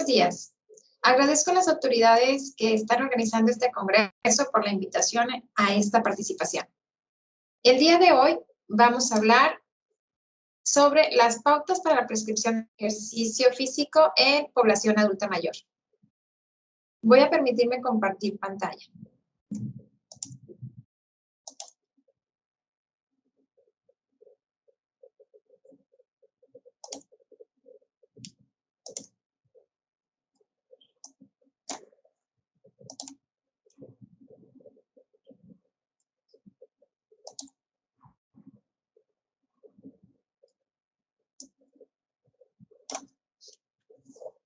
buenos días. Agradezco a las autoridades que están organizando este congreso por la invitación a esta participación. El día de hoy vamos a hablar sobre las pautas para la prescripción de ejercicio físico en población adulta mayor. Voy a permitirme compartir pantalla.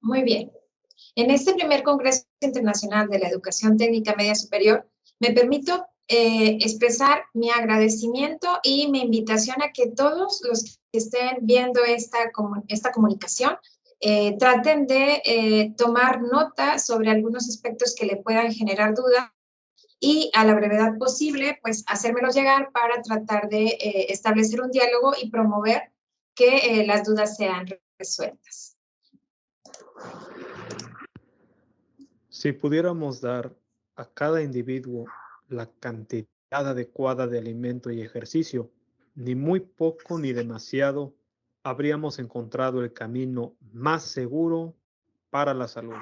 Muy bien. En este primer Congreso Internacional de la Educación Técnica Media Superior, me permito expresar mi agradecimiento y mi invitación a que todos los que estén viendo esta comunicación traten de tomar nota sobre algunos aspectos que le puedan generar duda y a la brevedad posible, pues hacérmelos llegar para tratar de establecer un diálogo y promover que las dudas sean resueltas. Si pudiéramos dar a cada individuo la cantidad adecuada de alimento y ejercicio, ni muy poco ni demasiado, habríamos encontrado el camino más seguro para la salud.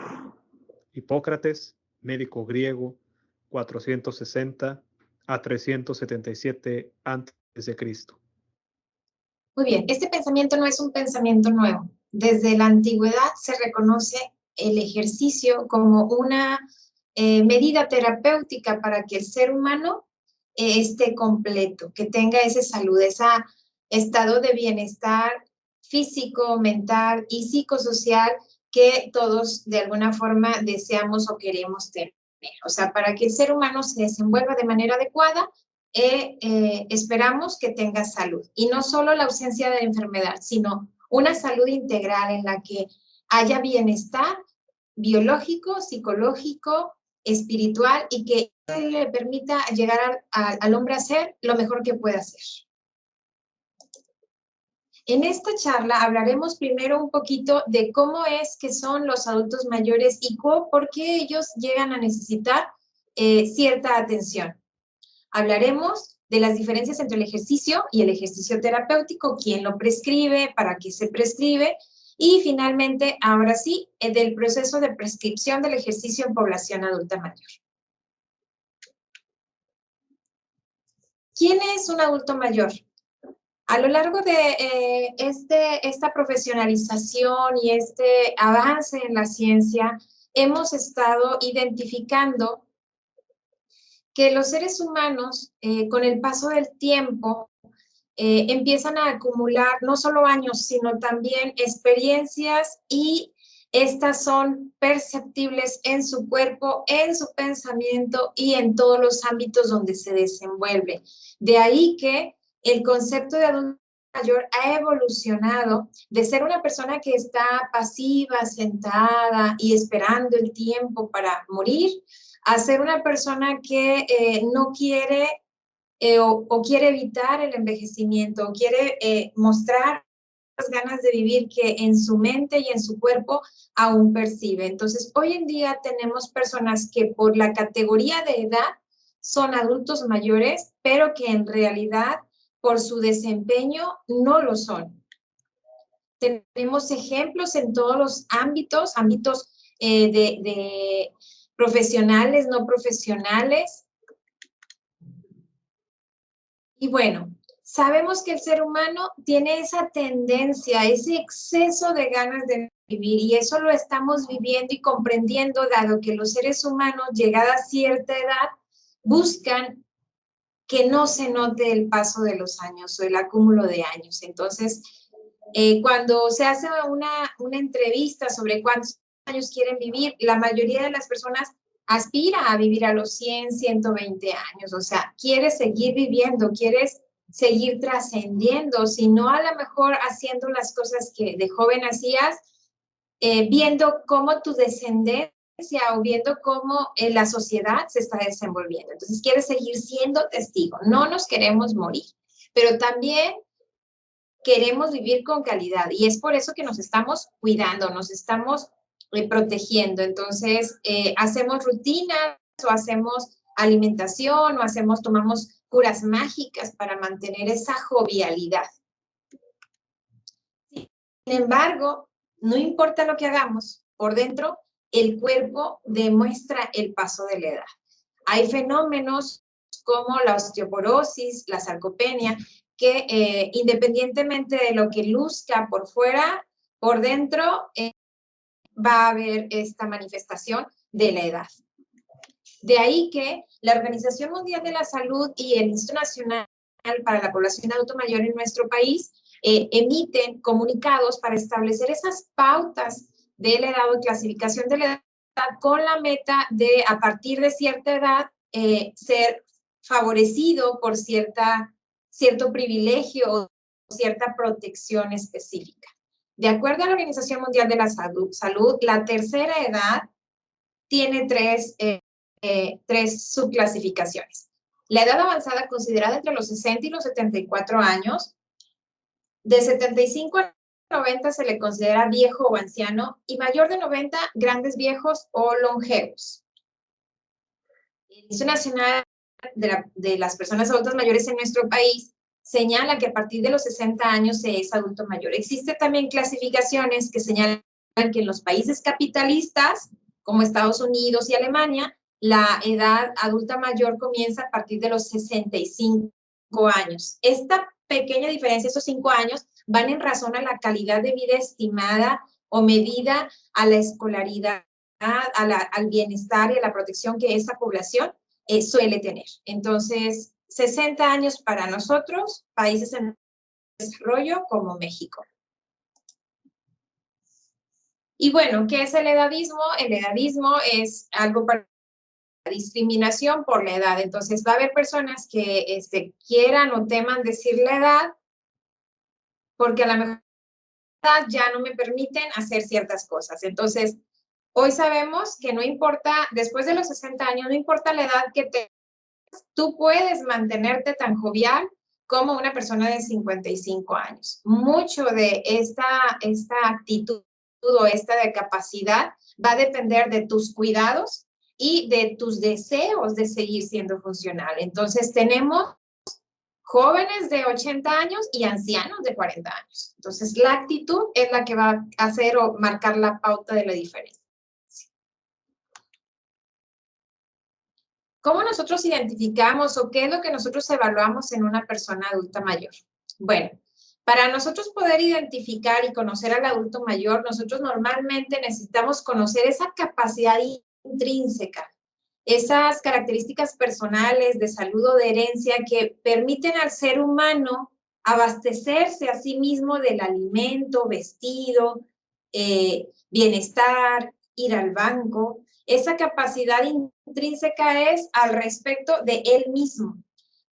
Hipócrates, médico griego, 460 a 377 a.C. Muy bien, este pensamiento no es un pensamiento nuevo. Desde la antigüedad se reconoce el ejercicio como una medida terapéutica para que el ser humano esté completo, que tenga esa salud, ese estado de bienestar físico, mental y psicosocial que todos de alguna forma deseamos o queremos tener. O sea, para que el ser humano se desenvuelva de manera adecuada, esperamos que tenga salud. Y no solo la ausencia de enfermedad, sino una salud integral en la que haya bienestar biológico, psicológico, espiritual y que le permita llegar al hombre a ser lo mejor que pueda ser. En esta charla hablaremos primero un poquito de cómo es que son los adultos mayores y por qué ellos llegan a necesitar cierta atención. Hablaremos de las diferencias entre el ejercicio y el ejercicio terapéutico, quién lo prescribe, para qué se prescribe, y finalmente, ahora sí, del proceso de prescripción del ejercicio en población adulta mayor. ¿Quién es un adulto mayor? A lo largo de esta profesionalización y este avance en la ciencia, hemos estado identificando que los seres humanos, con el paso del tiempo, empiezan a acumular no solo años, sino también experiencias y estas son perceptibles en su cuerpo, en su pensamiento y en todos los ámbitos donde se desenvuelve. De ahí que el concepto de adulto mayor ha evolucionado de ser una persona que está pasiva, sentada y esperando el tiempo para morir, a ser una persona que no quiere o quiere evitar el envejecimiento, o quiere mostrar las ganas de vivir que en su mente y en su cuerpo aún percibe. Entonces, hoy en día tenemos personas que por la categoría de edad son adultos mayores, pero que en realidad por su desempeño no lo son. Tenemos ejemplos en todos los ámbitos de profesionales, no profesionales. Y bueno, sabemos que el ser humano tiene esa tendencia, ese exceso de ganas de vivir y eso lo estamos viviendo y comprendiendo dado que los seres humanos, llegada a cierta edad, buscan que no se note el paso de los años o el acúmulo de años. Entonces, cuando se hace una entrevista sobre cuántos años quieren vivir, la mayoría de las personas aspira a vivir a los 100, 120 años, o sea, quieres seguir viviendo, quieres seguir trascendiendo, si no a lo mejor haciendo las cosas que de joven hacías, viendo cómo tu descendencia o viendo cómo la sociedad se está desenvolviendo. Entonces, quieres seguir siendo testigo, no nos queremos morir, pero también queremos vivir con calidad y es por eso que nos estamos cuidando, nos estamos protegiendo. Entonces, hacemos rutinas o hacemos alimentación o tomamos curas mágicas para mantener esa jovialidad. Sin embargo, no importa lo que hagamos, por dentro el cuerpo demuestra el paso de la edad. Hay fenómenos como la osteoporosis, la sarcopenia, que independientemente de lo que luzca por fuera, por dentro va a haber esta manifestación de la edad. De ahí que la Organización Mundial de la Salud y el Instituto Nacional para la Población Adulto Mayor en nuestro país emiten comunicados para establecer esas pautas de la edad o clasificación de la edad con la meta de, a partir de cierta edad, ser favorecido por cierto privilegio o cierta protección específica. De acuerdo a la Organización Mundial de la Salud, la tercera edad tiene tres subclasificaciones. La edad avanzada considerada entre los 60 y los 74 años, de 75 a 90 se le considera viejo o anciano y mayor de 90 grandes viejos o longevos. El Instituto Nacional de las Personas Adultas Mayores en nuestro país señala que a partir de los 60 años se es adulto mayor. Existen también clasificaciones que señalan que en los países capitalistas, como Estados Unidos y Alemania, la edad adulta mayor comienza a partir de los 65 años. Esta pequeña diferencia, esos 5 años, van en razón a la calidad de vida estimada o medida a la escolaridad, al bienestar y a la protección que esa población suele tener. Entonces, 60 años para nosotros, países en desarrollo como México. Y bueno, ¿qué es el edadismo? El edadismo es algo para la discriminación por la edad. Entonces, va a haber personas que quieran o teman decir la edad porque a la mejor ya no me permiten hacer ciertas cosas. Entonces, hoy sabemos que no importa, después de los 60 años, no importa la edad que tengas, tú puedes mantenerte tan jovial como una persona de 55 años. Mucho de esta actitud o esta de capacidad va a depender de tus cuidados y de tus deseos de seguir siendo funcional. Entonces, tenemos jóvenes de 80 años y ancianos de 40 años. Entonces, la actitud es la que va a hacer o marcar la pauta de la diferencia. ¿Cómo nosotros identificamos o qué es lo que nosotros evaluamos en una persona adulta mayor? Bueno, para nosotros poder identificar y conocer al adulto mayor, nosotros normalmente necesitamos conocer esa capacidad intrínseca, esas características personales de salud o de herencia que permiten al ser humano abastecerse a sí mismo del alimento, vestido, bienestar, ir al banco. Esa capacidad intrínseca es al respecto de él mismo.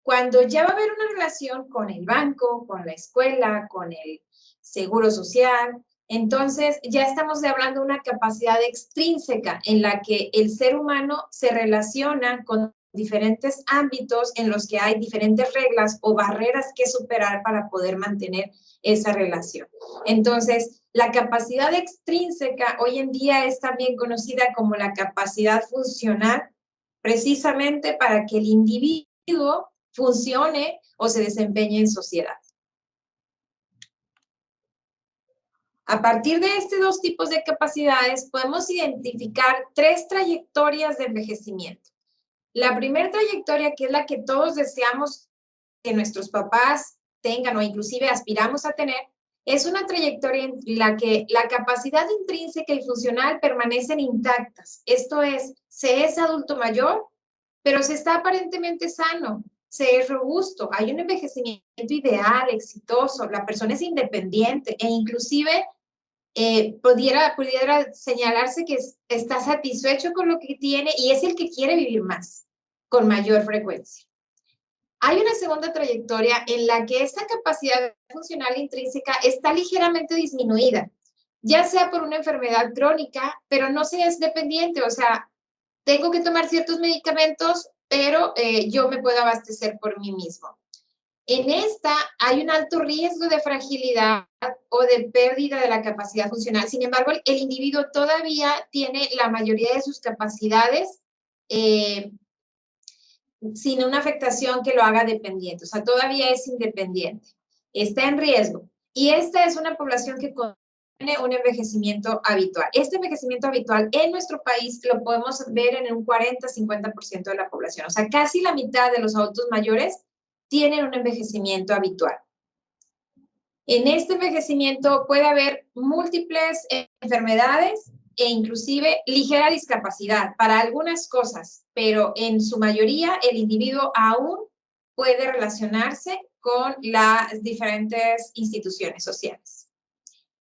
Cuando ya va a haber una relación con el banco, con la escuela, con el seguro social, entonces ya estamos hablando de una capacidad extrínseca en la que el ser humano se relaciona con diferentes ámbitos en los que hay diferentes reglas o barreras que superar para poder mantener esa relación. Entonces, la capacidad extrínseca hoy en día es también conocida como la capacidad funcional, precisamente para que el individuo funcione o se desempeñe en sociedad. A partir de estos dos tipos de capacidades, podemos identificar 3 trayectorias de envejecimiento. La primera trayectoria, que es la que todos deseamos que nuestros papás tengan o inclusive aspiramos a tener, es una trayectoria en la que la capacidad intrínseca y funcional permanecen intactas. Esto es, se es adulto mayor, pero se está aparentemente sano, se es robusto, hay un envejecimiento ideal, exitoso, la persona es independiente e inclusive pudiera señalarse que está satisfecho con lo que tiene y es el que quiere vivir más, con mayor frecuencia. Hay una segunda trayectoria en la que esta capacidad funcional intrínseca está ligeramente disminuida, ya sea por una enfermedad crónica, pero no se es dependiente, o sea, tengo que tomar ciertos medicamentos, pero yo me puedo abastecer por mí mismo. En esta hay un alto riesgo de fragilidad o de pérdida de la capacidad funcional. Sin embargo, el individuo todavía tiene la mayoría de sus capacidades sin una afectación que lo haga dependiente. O sea, todavía es independiente. Está en riesgo. Y esta es una población que tiene un envejecimiento habitual. Este envejecimiento habitual en nuestro país lo podemos ver en un 40-50% de la población. O sea, casi la mitad de los adultos mayores tienen un envejecimiento habitual. En este envejecimiento puede haber múltiples enfermedades e inclusive ligera discapacidad para algunas cosas, pero en su mayoría el individuo aún puede relacionarse con las diferentes instituciones sociales.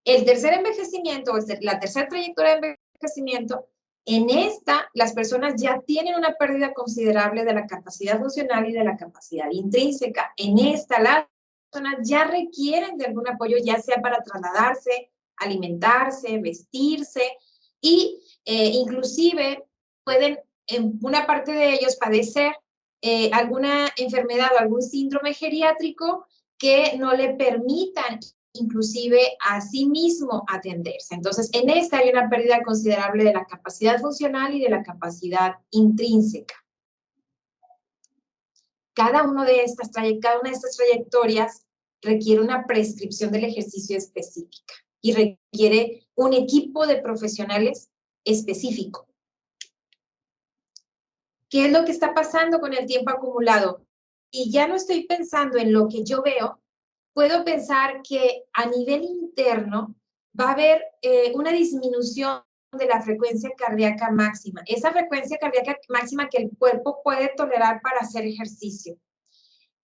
El tercer envejecimiento, la tercera trayectoria de envejecimiento, en esta las personas ya tienen una pérdida considerable de la capacidad funcional y de la capacidad intrínseca. En esta las personas ya requieren de algún apoyo, ya sea para trasladarse, alimentarse, vestirse y inclusive pueden en una parte de ellos padecer alguna enfermedad o algún síndrome geriátrico que no le permitan inclusive a sí mismo atenderse. Entonces, en esta hay una pérdida considerable de la capacidad funcional y de la capacidad intrínseca. Cada una de estas trayectorias requiere una prescripción del ejercicio específica y requiere un equipo de profesionales específico. ¿Qué es lo que está pasando con el tiempo acumulado? Y ya no estoy pensando en lo que yo veo, puedo pensar que a nivel interno va a haber una disminución de la frecuencia cardíaca máxima. Esa frecuencia cardíaca máxima que el cuerpo puede tolerar para hacer ejercicio.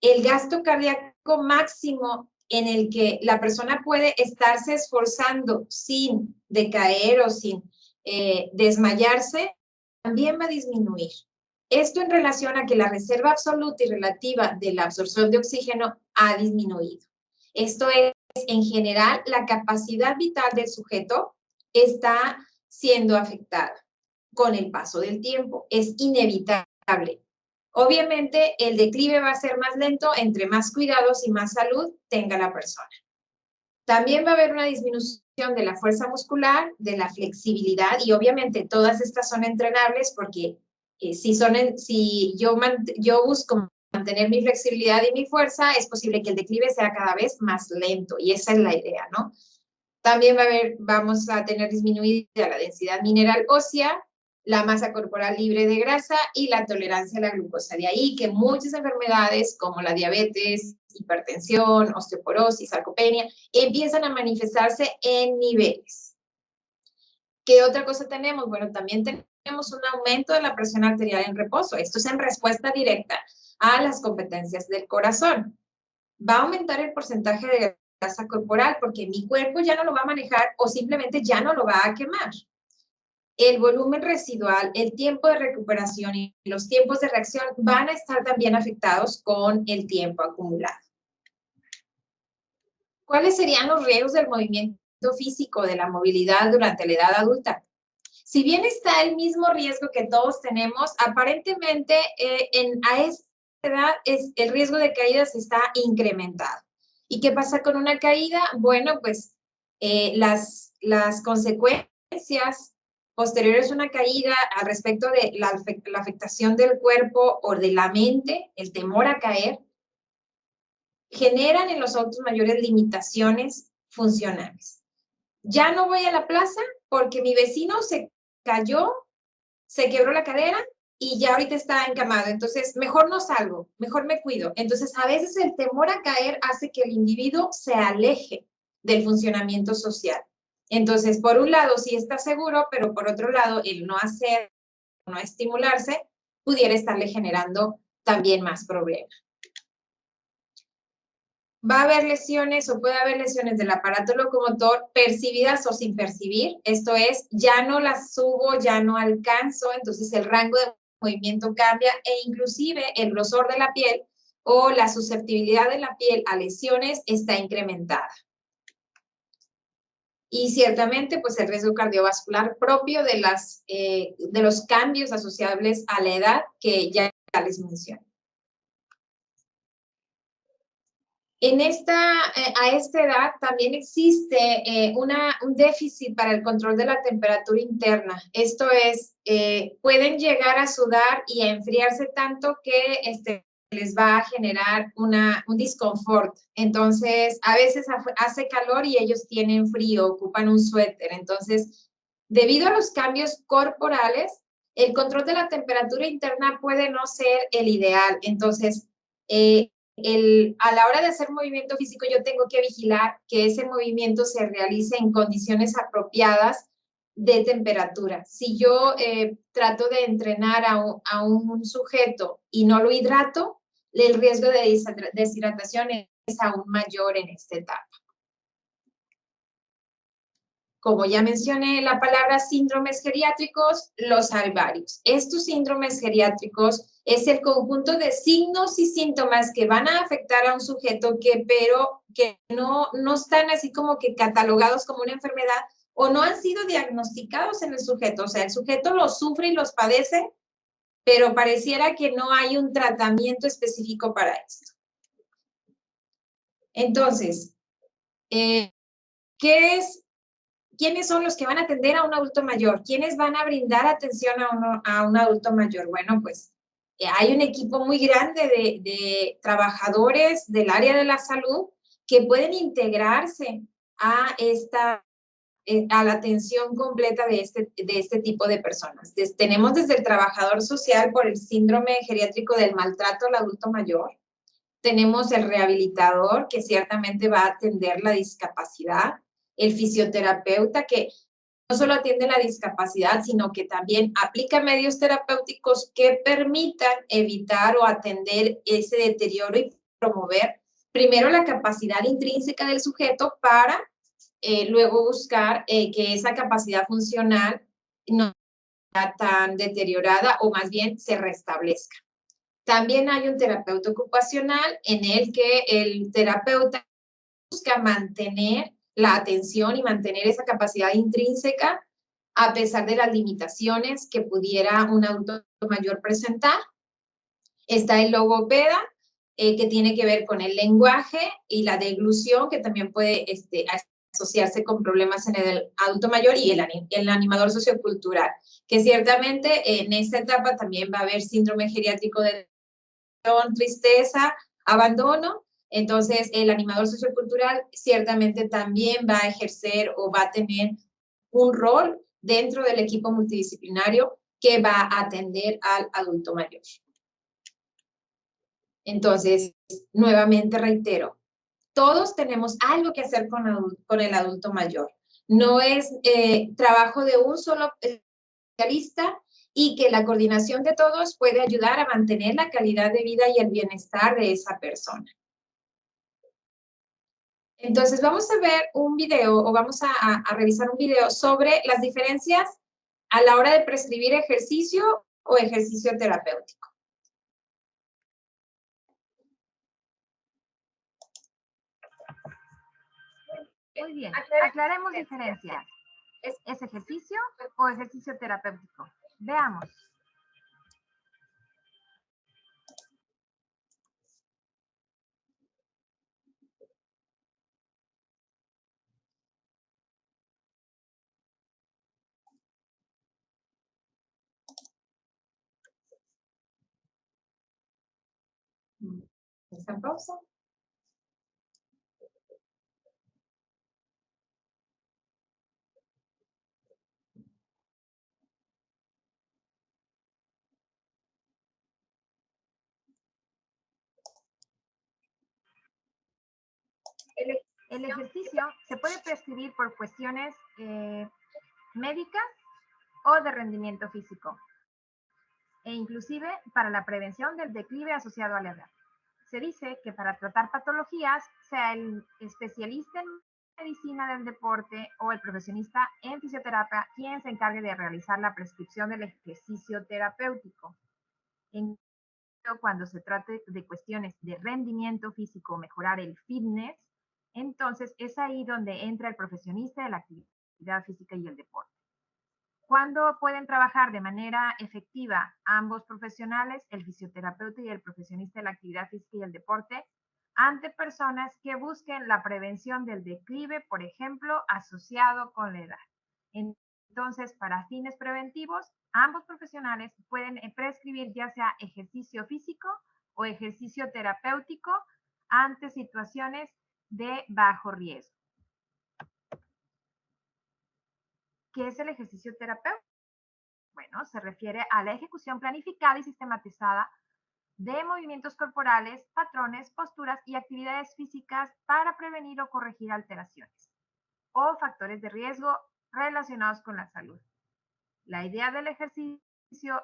El gasto cardíaco máximo en el que la persona puede estarse esforzando sin decaer o sin desmayarse, también va a disminuir. Esto en relación a que la reserva absoluta y relativa de la absorción de oxígeno ha disminuido. Esto es, en general, la capacidad vital del sujeto está siendo afectada con el paso del tiempo. Es inevitable. Obviamente, el declive va a ser más lento entre más cuidados y más salud tenga la persona. También va a haber una disminución de la fuerza muscular, de la flexibilidad, y obviamente todas estas son entrenables porque si yo busco mantener mi flexibilidad y mi fuerza, es posible que el declive sea cada vez más lento, y esa es la idea, ¿no? También vamos a tener disminuida la densidad mineral ósea, la masa corporal libre de grasa y la tolerancia a la glucosa. De ahí que muchas enfermedades como la diabetes, hipertensión, osteoporosis, sarcopenia, empiezan a manifestarse en niveles. ¿Qué otra cosa tenemos? Bueno, también tenemos un aumento de la presión arterial en reposo. Esto es en respuesta directa a las competencias del corazón. Va a aumentar el porcentaje de grasa corporal porque mi cuerpo ya no lo va a manejar o simplemente ya no lo va a quemar. El volumen residual, el tiempo de recuperación y los tiempos de reacción van a estar también afectados con el tiempo acumulado. ¿Cuáles serían los riesgos del movimiento físico, de la movilidad durante la edad adulta? Si bien está el mismo riesgo que todos tenemos, aparentemente a esta edad el riesgo de caídas está incrementado. ¿Y qué pasa con una caída? Bueno, pues las consecuencias posteriores a una caída al respecto de la afectación del cuerpo o de la mente, el temor a caer, generan en los adultos mayores limitaciones funcionales. Ya no voy a la plaza porque mi vecino se cayó, se quebró la cadera y ya ahorita está encamado. Entonces, mejor no salgo, mejor me cuido. Entonces, a veces el temor a caer hace que el individuo se aleje del funcionamiento social. Entonces, por un lado, sí está seguro, pero por otro lado, el no hacer, no estimularse, pudiera estarle generando también más problemas. Va a haber lesiones o puede haber lesiones del aparato locomotor percibidas o sin percibir. Esto es, ya no las subo, ya no alcanzo, entonces el rango de movimiento cambia e inclusive el grosor de la piel o la susceptibilidad de la piel a lesiones está incrementada. Y ciertamente, pues el riesgo cardiovascular propio de los cambios asociables a la edad que ya les mencioné. A esta edad también existe un déficit para el control de la temperatura interna. Esto es, pueden llegar a sudar y a enfriarse tanto que les va a generar un disconfort. Entonces, a veces hace calor y ellos tienen frío, ocupan un suéter. Entonces, debido a los cambios corporales, el control de la temperatura interna puede no ser el ideal. Entonces, a la hora de hacer movimiento físico, yo tengo que vigilar que ese movimiento se realice en condiciones apropiadas de temperatura. Si yo trato de entrenar a un sujeto y no lo hidrato, el riesgo de deshidratación es aún mayor en esta etapa. Como ya mencioné la palabra síndromes geriátricos, los hay varios. Estos síndromes geriátricos es el conjunto de signos y síntomas que van a afectar a un sujeto pero que no están así como que catalogados como una enfermedad o no han sido diagnosticados en el sujeto. O sea, el sujeto los sufre y los padece, pero pareciera que no hay un tratamiento específico para esto. Entonces, ¿quiénes son los que van a atender a un adulto mayor? ¿Quiénes van a brindar atención a un adulto mayor? Bueno, pues hay un equipo muy grande de trabajadores del área de la salud que pueden integrarse a la atención completa de este tipo de personas. Tenemos desde el trabajador social por el síndrome geriátrico del maltrato al adulto mayor. Tenemos el rehabilitador, que ciertamente va a atender la discapacidad. El fisioterapeuta, que no solo atiende la discapacidad, sino que también aplica medios terapéuticos que permitan evitar o atender ese deterioro y promover primero la capacidad intrínseca del sujeto para luego buscar que esa capacidad funcional no sea tan deteriorada o más bien se restablezca. También hay un terapeuta ocupacional en el que el terapeuta busca mantener la atención y mantener esa capacidad intrínseca a pesar de las limitaciones que pudiera un adulto mayor presentar. Está el logopeda, que tiene que ver con el lenguaje y la deglución, que también puede asociarse con problemas en el adulto mayor, y el animador sociocultural, que ciertamente en esta etapa también va a haber síndrome geriátrico de tristeza, abandono. Entonces, el animador sociocultural ciertamente también va a ejercer o va a tener un rol dentro del equipo multidisciplinario que va a atender al adulto mayor. Entonces, nuevamente reitero, todos tenemos algo que hacer con el adulto mayor. No es trabajo de un solo especialista, y que la coordinación de todos puede ayudar a mantener la calidad de vida y el bienestar de esa persona. Entonces, vamos a ver un video o vamos a revisar un video sobre las diferencias a la hora de prescribir ejercicio o ejercicio terapéutico. Muy bien, aclaremos diferencias. ¿Es ejercicio o ejercicio terapéutico? Veamos. ¿Esta pausa? El ejercicio se puede prescribir por cuestiones médicas o de rendimiento físico, e inclusive para la prevención del declive asociado a la edad. Se dice que para tratar patologías, sea el especialista en medicina del deporte o el profesionista en fisioterapia quien se encargue de realizar la prescripción del ejercicio terapéutico. Cuando se trate de cuestiones de rendimiento físico, mejorar el fitness, entonces es ahí donde entra el profesionista de la actividad física y el deporte. ¿Cuándo pueden trabajar de manera efectiva ambos profesionales, el fisioterapeuta y el profesionista de la actividad física y el deporte? ante personas que busquen la prevención del declive, por ejemplo, asociado con la edad. Entonces, para fines preventivos, ambos profesionales pueden prescribir ya sea ejercicio físico o ejercicio terapéutico ante situaciones de bajo riesgo. ¿Qué es el ejercicio terapéutico? Bueno, se refiere a la ejecución planificada y sistematizada de movimientos corporales, patrones, posturas y actividades físicas para prevenir o corregir alteraciones o factores de riesgo relacionados con la salud. La idea del ejercicio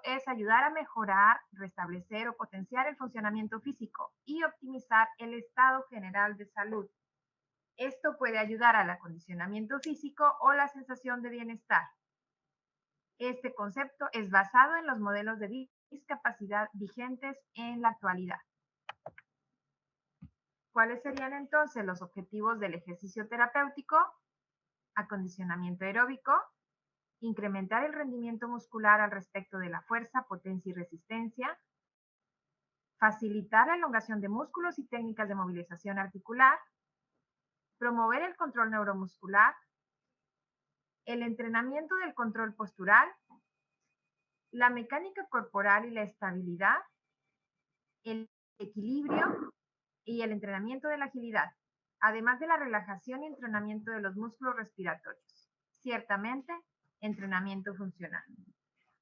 es ayudar a mejorar, restablecer o potenciar el funcionamiento físico y optimizar el estado general de salud. Esto puede ayudar al acondicionamiento físico o la sensación de bienestar. Este concepto es basado en los modelos de discapacidad vigentes en la actualidad. ¿Cuáles serían entonces los objetivos del ejercicio terapéutico? Acondicionamiento aeróbico, incrementar el rendimiento muscular al respecto de la fuerza, potencia y resistencia, facilitar la elongación de músculos y técnicas de movilización articular, promover el control neuromuscular, el entrenamiento del control postural, la mecánica corporal y la estabilidad, el equilibrio y el entrenamiento de la agilidad, además de la relajación y entrenamiento de los músculos respiratorios. Ciertamente, entrenamiento funcional.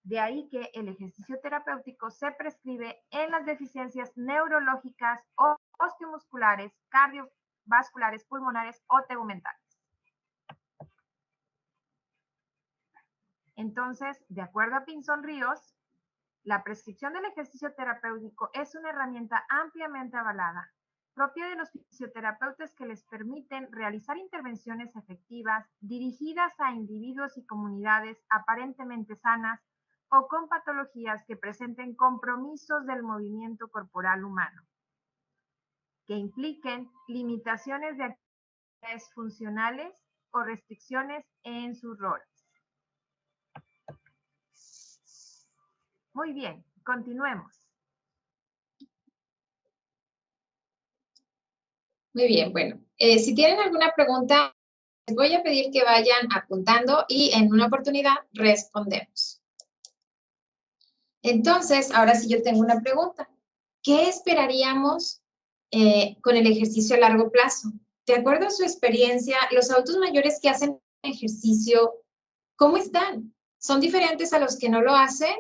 De ahí que el ejercicio terapéutico se prescribe en las deficiencias neurológicas, osteomusculares, cardiovasculares, pulmonares o tegumentales. Entonces, de acuerdo a Pinzón Ríos, la prescripción del ejercicio terapéutico es una herramienta ampliamente avalada, propia de los fisioterapeutas que les permiten realizar intervenciones efectivas dirigidas a individuos y comunidades aparentemente sanas o con patologías que presenten compromisos del movimiento corporal humano, que impliquen limitaciones de actividades funcionales o restricciones en sus roles. Muy bien, continuemos. Muy bien, bueno, si tienen alguna pregunta, les voy a pedir que vayan apuntando y en una oportunidad respondemos. Entonces, ahora sí yo tengo una pregunta. ¿Qué esperaríamos con el ejercicio a largo plazo? De acuerdo a su experiencia, los adultos mayores que hacen ejercicio, ¿cómo están? ¿Son diferentes a los que no lo hacen?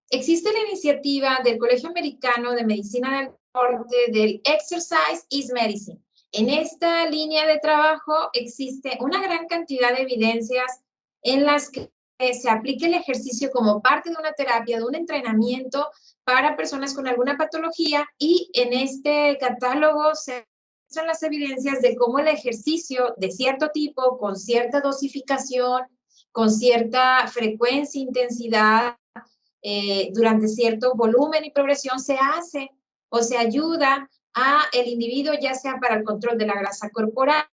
Existe la iniciativa del Colegio Americano de Medicina del Deporte del Exercise is Medicine. En esta línea de trabajo existe una gran cantidad de evidencias en las que se aplica el ejercicio como parte de una terapia, de un entrenamiento para personas con alguna patología, y en este catálogo se muestran las evidencias de cómo el ejercicio de cierto tipo, con cierta dosificación, con cierta frecuencia, intensidad, durante cierto volumen y progresión se hace o se ayuda a el individuo, ya sea para el control de la grasa corporal,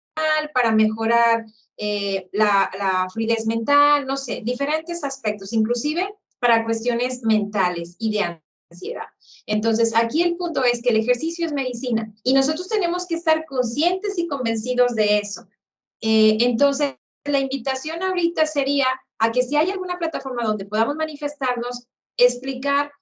para mejorar la fluidez mental, no sé, diferentes aspectos, inclusive para cuestiones mentales y de ansiedad. Entonces, aquí el punto es que el ejercicio es medicina y nosotros tenemos que estar conscientes y convencidos de eso. Entonces, la invitación ahorita sería a que si hay alguna plataforma donde podamos manifestarnos, explicar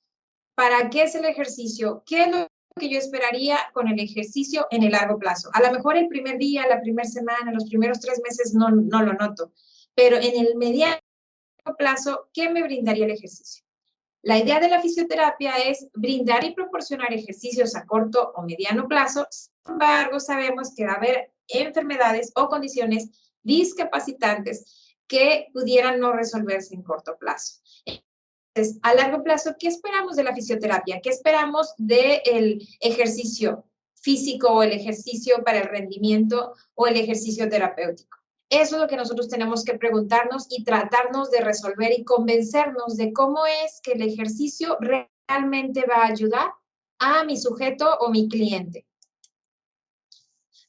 para qué es el ejercicio, qué es lo que yo esperaría con el ejercicio en el largo plazo. A lo mejor el primer día, la primera semana, los primeros 3 meses no lo noto, pero en el mediano plazo, ¿qué me brindaría el ejercicio? La idea de la fisioterapia es brindar y proporcionar ejercicios a corto o mediano plazo. Sin embargo, sabemos que va a haber enfermedades o condiciones discapacitantes que pudieran no resolverse en corto plazo. Entonces, a largo plazo, ¿qué esperamos de la fisioterapia? ¿Qué esperamos del ejercicio físico o el ejercicio para el rendimiento o el ejercicio terapéutico? Eso es lo que nosotros tenemos que preguntarnos y tratarnos de resolver y convencernos de cómo es que el ejercicio realmente va a ayudar a mi sujeto o mi cliente.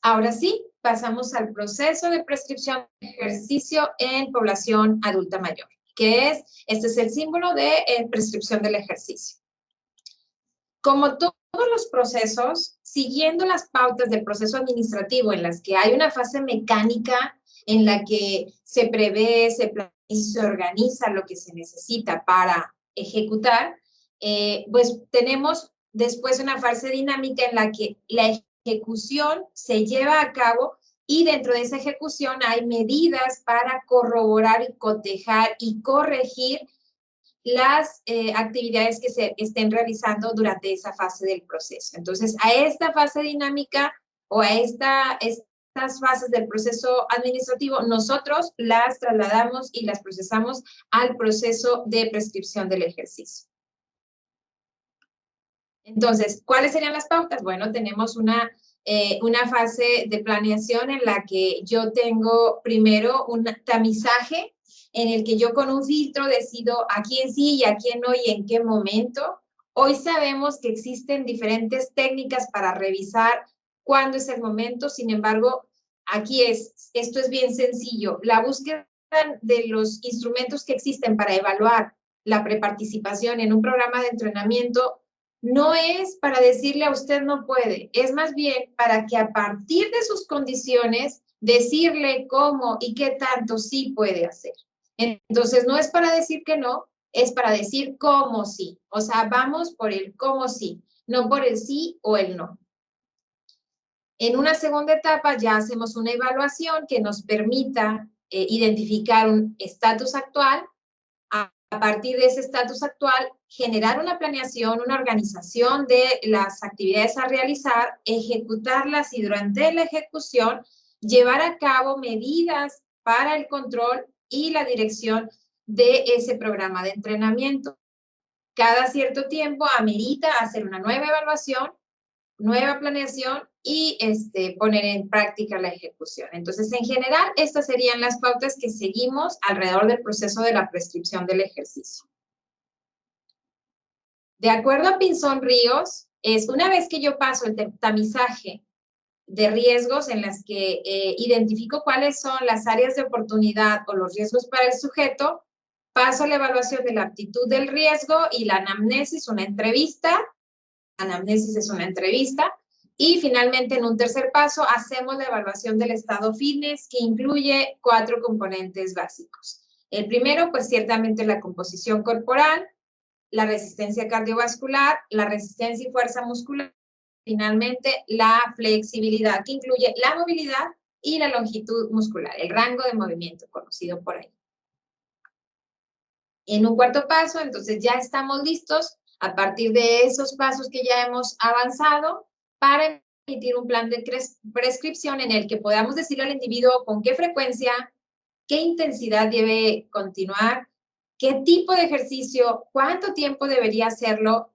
Ahora sí, pasamos al proceso de prescripción de ejercicio en población adulta mayor, que este es el símbolo de prescripción del ejercicio. Como todos los procesos, siguiendo las pautas del proceso administrativo en las que hay una fase mecánica en la que se prevé, se planifica y se organiza lo que se necesita para ejecutar, pues tenemos después una fase dinámica en la que la ejecución se lleva a cabo y dentro de esa ejecución hay medidas para corroborar y cotejar y corregir las actividades que se estén realizando durante esa fase del proceso. Entonces, a esta fase dinámica o a estas fases del proceso administrativo, nosotros las trasladamos y las procesamos al proceso de prescripción del ejercicio. Entonces, ¿cuáles serían las pautas? Bueno, tenemos una fase de planeación en la que yo tengo primero un tamizaje en el que yo con un filtro decido a quién sí y a quién no y en qué momento. Hoy sabemos que existen diferentes técnicas para revisar cuándo es el momento, sin embargo, esto es bien sencillo. La búsqueda de los instrumentos que existen para evaluar la preparticipación en un programa de entrenamiento no es para decirle a usted no puede, es más bien para que a partir de sus condiciones decirle cómo y qué tanto sí puede hacer. Entonces, no es para decir que no, es para decir cómo sí. O sea, vamos por el cómo sí, no por el sí o el no. En una segunda etapa ya hacemos una evaluación que nos permita identificar un estatus actual. A partir de ese estatus actual, generar una planeación, una organización de las actividades a realizar, ejecutarlas y durante la ejecución, llevar a cabo medidas para el control y la dirección de ese programa de entrenamiento. Cada cierto tiempo amerita hacer una nueva evaluación, nueva planeación y poner en práctica la ejecución. Entonces, en general, estas serían las pautas que seguimos alrededor del proceso de la prescripción del ejercicio. De acuerdo a Pinzón Ríos, es una vez que yo paso el tamizaje de riesgos en las que identifico cuáles son las áreas de oportunidad o los riesgos para el sujeto, paso a la evaluación de la aptitud del riesgo y la anamnesis, una entrevista. Anamnesis es una entrevista. Y finalmente, en un tercer paso, hacemos la evaluación del estado fitness, que incluye 4 componentes básicos. El primero, pues ciertamente la composición corporal, la resistencia cardiovascular, la resistencia y fuerza muscular, finalmente la flexibilidad, que incluye la movilidad y la longitud muscular, el rango de movimiento conocido por ahí. En un cuarto paso, entonces ya estamos listos a partir de esos pasos que ya hemos avanzado para emitir un plan de prescripción en el que podamos decirle al individuo con qué frecuencia, qué intensidad debe continuar, qué tipo de ejercicio, cuánto tiempo debería hacerlo,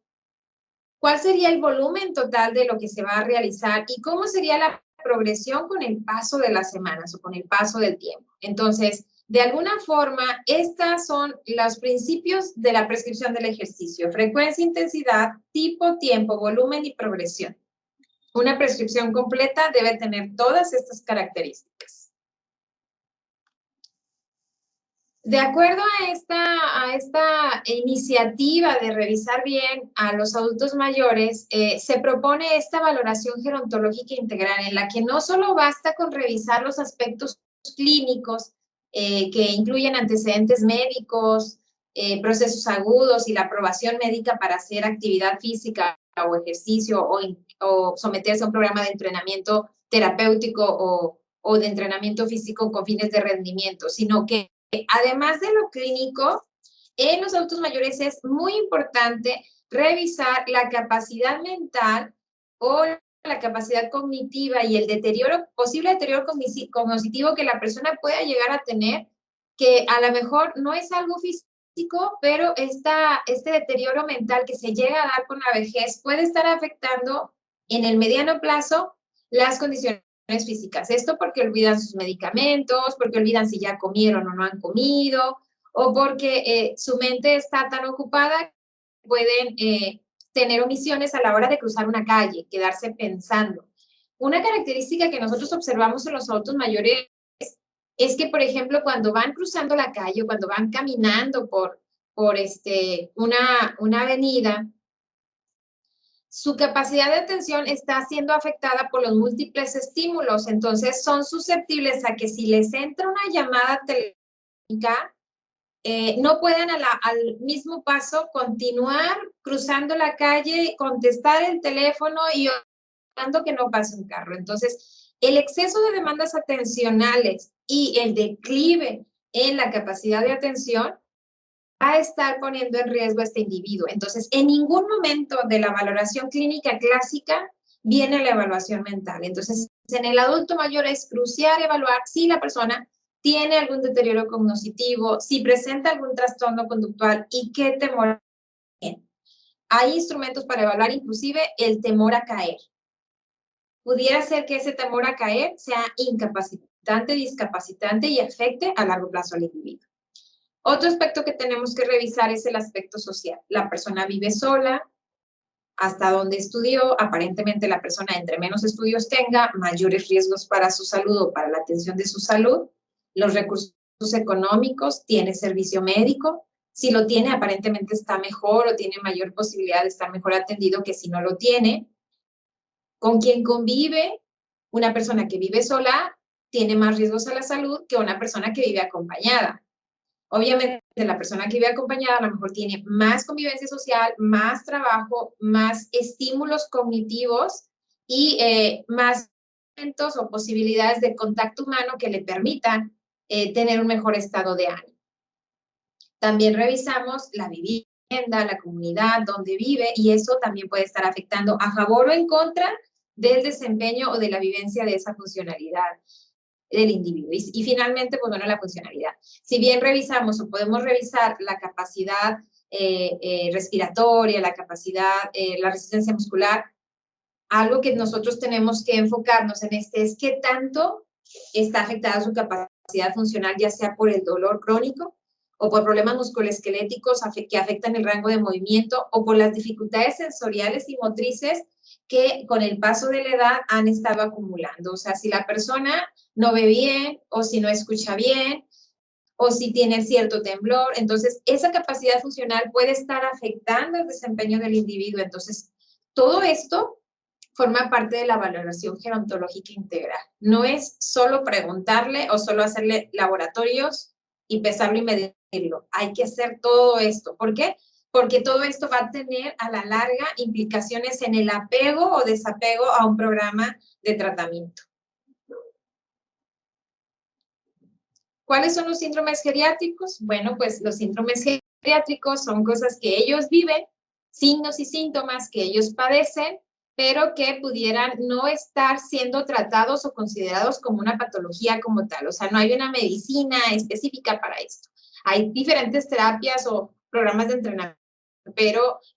cuál sería el volumen total de lo que se va a realizar y cómo sería la progresión con el paso de las semanas o con el paso del tiempo. Entonces, de alguna forma, estos son los principios de la prescripción del ejercicio: frecuencia, intensidad, tipo, tiempo, volumen y progresión. Una prescripción completa debe tener todas estas características. De acuerdo a esta iniciativa de revisar bien a los adultos mayores, se propone esta valoración gerontológica integral en la que no solo basta con revisar los aspectos clínicos que incluyen antecedentes médicos, procesos agudos y la aprobación médica para hacer actividad física o ejercicio o someterse a un programa de entrenamiento terapéutico o de entrenamiento físico con fines de rendimiento, sino que además de lo clínico, en los adultos mayores es muy importante revisar la capacidad mental o la capacidad cognitiva y el posible deterioro cognitivo que la persona pueda llegar a tener, que a lo mejor no es algo físico, pero este deterioro mental que se llega a dar con la vejez puede estar afectando en el mediano plazo las condiciones físicas. Esto porque olvidan sus medicamentos, porque olvidan si ya comieron o no han comido, o porque su mente está tan ocupada que pueden tener omisiones a la hora de cruzar una calle, quedarse pensando. Una característica que nosotros observamos en los adultos mayores es que, por ejemplo, cuando van cruzando la calle o cuando van caminando por una avenida, su capacidad de atención está siendo afectada por los múltiples estímulos, entonces son susceptibles a que si les entra una llamada telefónica, no pueden al mismo paso continuar cruzando la calle, contestar el teléfono y esperando que no pase un carro. Entonces, el exceso de demandas atencionales y el declive en la capacidad de atención va a estar poniendo en riesgo a este individuo. Entonces, en ningún momento de la valoración clínica clásica viene la evaluación mental. Entonces, en el adulto mayor es crucial evaluar si la persona tiene algún deterioro cognitivo, si presenta algún trastorno conductual y qué temor tiene. Hay instrumentos para evaluar inclusive el temor a caer. Pudiera ser que ese temor a caer sea incapacitante, discapacitante y afecte a largo plazo al individuo. Otro aspecto que tenemos que revisar es el aspecto social. La persona vive sola, hasta donde estudió, aparentemente la persona entre menos estudios tenga, mayores riesgos para su salud o para la atención de su salud, los recursos económicos, tiene servicio médico, si lo tiene aparentemente está mejor o tiene mayor posibilidad de estar mejor atendido que si no lo tiene. Con quien convive, una persona que vive sola tiene más riesgos a la salud que una persona que vive acompañada. Obviamente, la persona que vive acompañada a lo mejor tiene más convivencia social, más trabajo, más estímulos cognitivos y más momentos o posibilidades de contacto humano que le permitan tener un mejor estado de ánimo. También revisamos la vivienda, la comunidad donde vive y eso también puede estar afectando a favor o en contra del desempeño o de la vivencia de esa funcionalidad del individuo. Y finalmente, pues bueno, la funcionalidad. Si bien revisamos o podemos revisar la capacidad respiratoria, la capacidad, la resistencia muscular, algo que nosotros tenemos que enfocarnos en es qué tanto está afectada su capacidad funcional, ya sea por el dolor crónico o por problemas musculoesqueléticos que afectan el rango de movimiento o por las dificultades sensoriales y motrices que con el paso de la edad han estado acumulando. O sea, si la persona no ve bien o si no escucha bien o si tiene cierto temblor, entonces esa capacidad funcional puede estar afectando el desempeño del individuo. Entonces, todo esto forma parte de la valoración gerontológica integral. No es solo preguntarle o solo hacerle laboratorios y pesarlo y medirlo. Hay que hacer todo esto. ¿Por qué? Porque todo esto va a tener a la larga implicaciones en el apego o desapego a un programa de tratamiento. ¿Cuáles son los síndromes geriátricos? Bueno, pues los síndromes geriátricos son cosas que ellos viven, signos y síntomas que ellos padecen, pero que pudieran no estar siendo tratados o considerados como una patología como tal. O sea, no hay una medicina específica para esto. Hay diferentes terapias o programas de entrenamiento,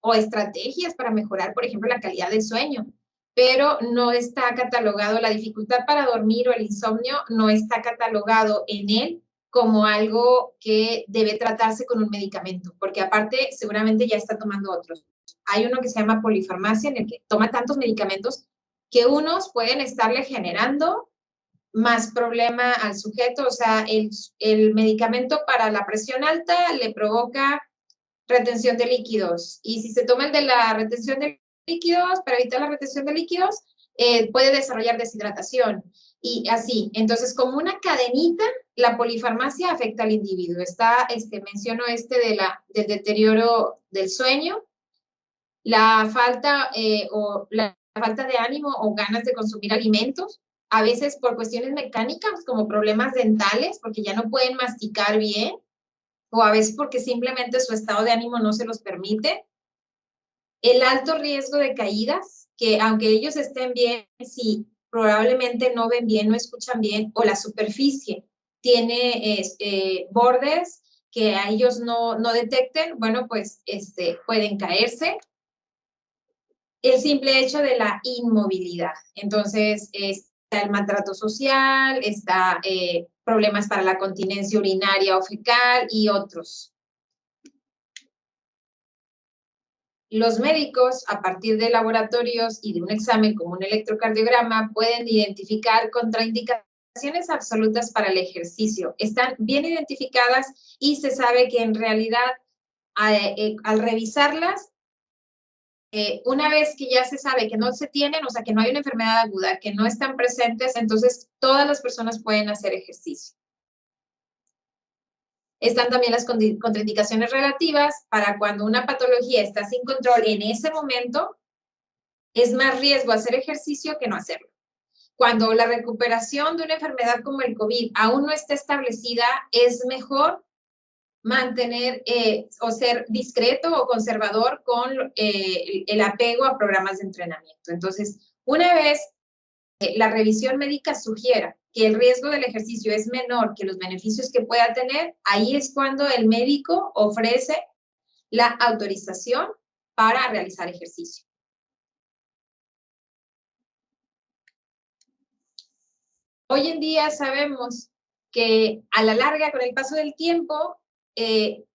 o estrategias para mejorar, por ejemplo, la calidad del sueño, pero no está catalogado, la dificultad para dormir o el insomnio no está catalogado en él como algo que debe tratarse con un medicamento, porque aparte seguramente ya está tomando otros. Hay uno que se llama polifarmacia, en el que toma tantos medicamentos que unos pueden estarle generando más problema al sujeto. O sea, el medicamento para la presión alta le provoca retención de líquidos. Y si se toma el de la retención de líquidos, para evitar la retención de líquidos, puede desarrollar deshidratación. Y así, entonces, como una cadenita, la polifarmacia afecta al individuo. Menciono del deterioro del sueño, la falta la falta de ánimo o ganas de consumir alimentos, a veces por cuestiones mecánicas, como problemas dentales, porque ya no pueden masticar bien, o a veces porque simplemente su estado de ánimo no se los permite. El alto riesgo de caídas, que aunque ellos estén bien, si probablemente no ven bien, no escuchan bien, o la superficie tiene bordes que a ellos no detecten, bueno, pues pueden caerse. El simple hecho de la inmovilidad. Entonces, está el maltrato social, está problemas para la continencia urinaria o fecal y otros. Los médicos, a partir de laboratorios y de un examen como un electrocardiograma, pueden identificar contraindicaciones absolutas para el ejercicio. Están bien identificadas y se sabe que en realidad al revisarlas una vez que ya se sabe que no se tienen, o sea, que no hay una enfermedad aguda, que no están presentes, entonces todas las personas pueden hacer ejercicio. Están también las contraindicaciones relativas para cuando una patología está sin control en ese momento, es más riesgo hacer ejercicio que no hacerlo. Cuando la recuperación de una enfermedad como el COVID aún no está establecida, es mejor mantener o ser discreto o conservador con el apego a programas de entrenamiento. Entonces, una vez la revisión médica sugiera que el riesgo del ejercicio es menor que los beneficios que pueda tener, ahí es cuando el médico ofrece la autorización para realizar ejercicio. Hoy en día sabemos que a la larga, con el paso del tiempo,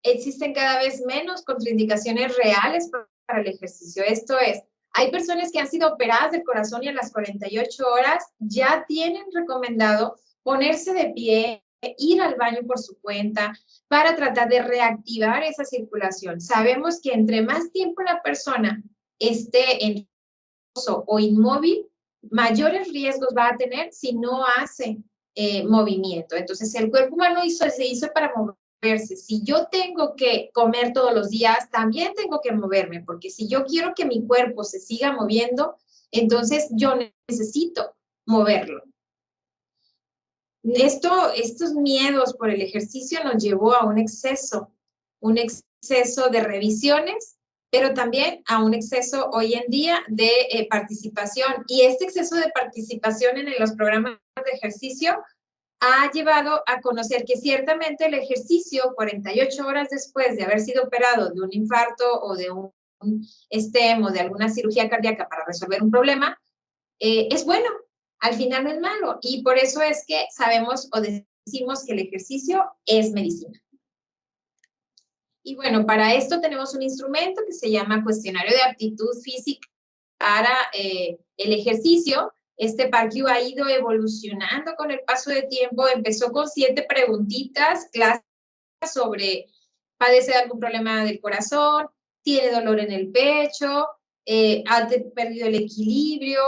existen cada vez menos contraindicaciones reales para el ejercicio. Esto es, hay personas que han sido operadas del corazón y a las 48 horas ya tienen recomendado ponerse de pie, ir al baño por su cuenta para tratar de reactivar esa circulación. Sabemos que entre más tiempo la persona esté en reposo o inmóvil, mayores riesgos va a tener si no hace movimiento. Entonces, el cuerpo humano se hizo para moverse. Si yo tengo que comer todos los días, también tengo que moverme, porque si yo quiero que mi cuerpo se siga moviendo, entonces yo necesito moverlo. Estos miedos por el ejercicio nos llevó a un exceso de revisiones, pero también a un exceso hoy en día de participación. Y este exceso de participación en los programas de ejercicio ha llevado a conocer que ciertamente el ejercicio 48 horas después de haber sido operado de un infarto o de un STEM o de alguna cirugía cardíaca para resolver un problema, es bueno. Al final no es malo. Y por eso es que sabemos o decimos que el ejercicio es medicina. Y bueno, para esto tenemos un instrumento que se llama Cuestionario de Aptitud Física para el ejercicio. Este PARCU ha ido evolucionando con el paso de tiempo. Empezó con 7 preguntitas clásicas sobre padece de algún problema del corazón, tiene dolor en el pecho, ha perdido el equilibrio,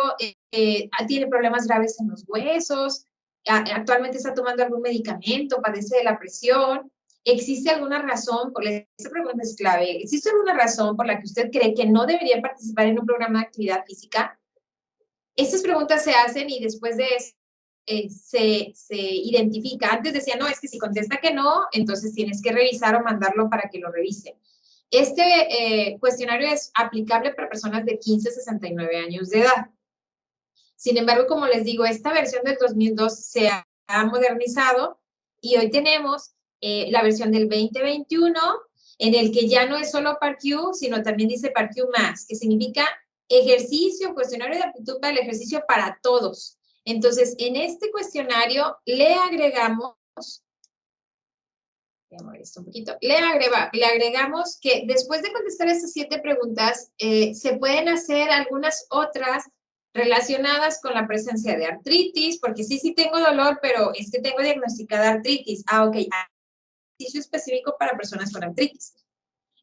tiene problemas graves en los huesos, actualmente está tomando algún medicamento, padece de la presión. ¿Existe alguna razón, esta pregunta es clave, ¿existe alguna razón por la que usted cree que no debería participar en un programa de actividad física? Estas preguntas se hacen y después de eso se identifica. Antes decía, no, es que si contesta que no, entonces tienes que revisar o mandarlo para que lo revisen. Este cuestionario es aplicable para personas de 15 a 69 años de edad. Sin embargo, como les digo, esta versión del 2002 se ha modernizado y hoy tenemos la versión del 2021 en el que ya no es solo PARCU, sino también dice PARCU más, que significa ejercicio, cuestionario de aptitud para el ejercicio para todos. Entonces, en este cuestionario le agregamos, le agregamos que después de contestar estas 7 preguntas, se pueden hacer algunas otras relacionadas con la presencia de artritis, porque sí tengo dolor, pero es que tengo diagnosticada artritis. Ok, ejercicio específico para personas con artritis.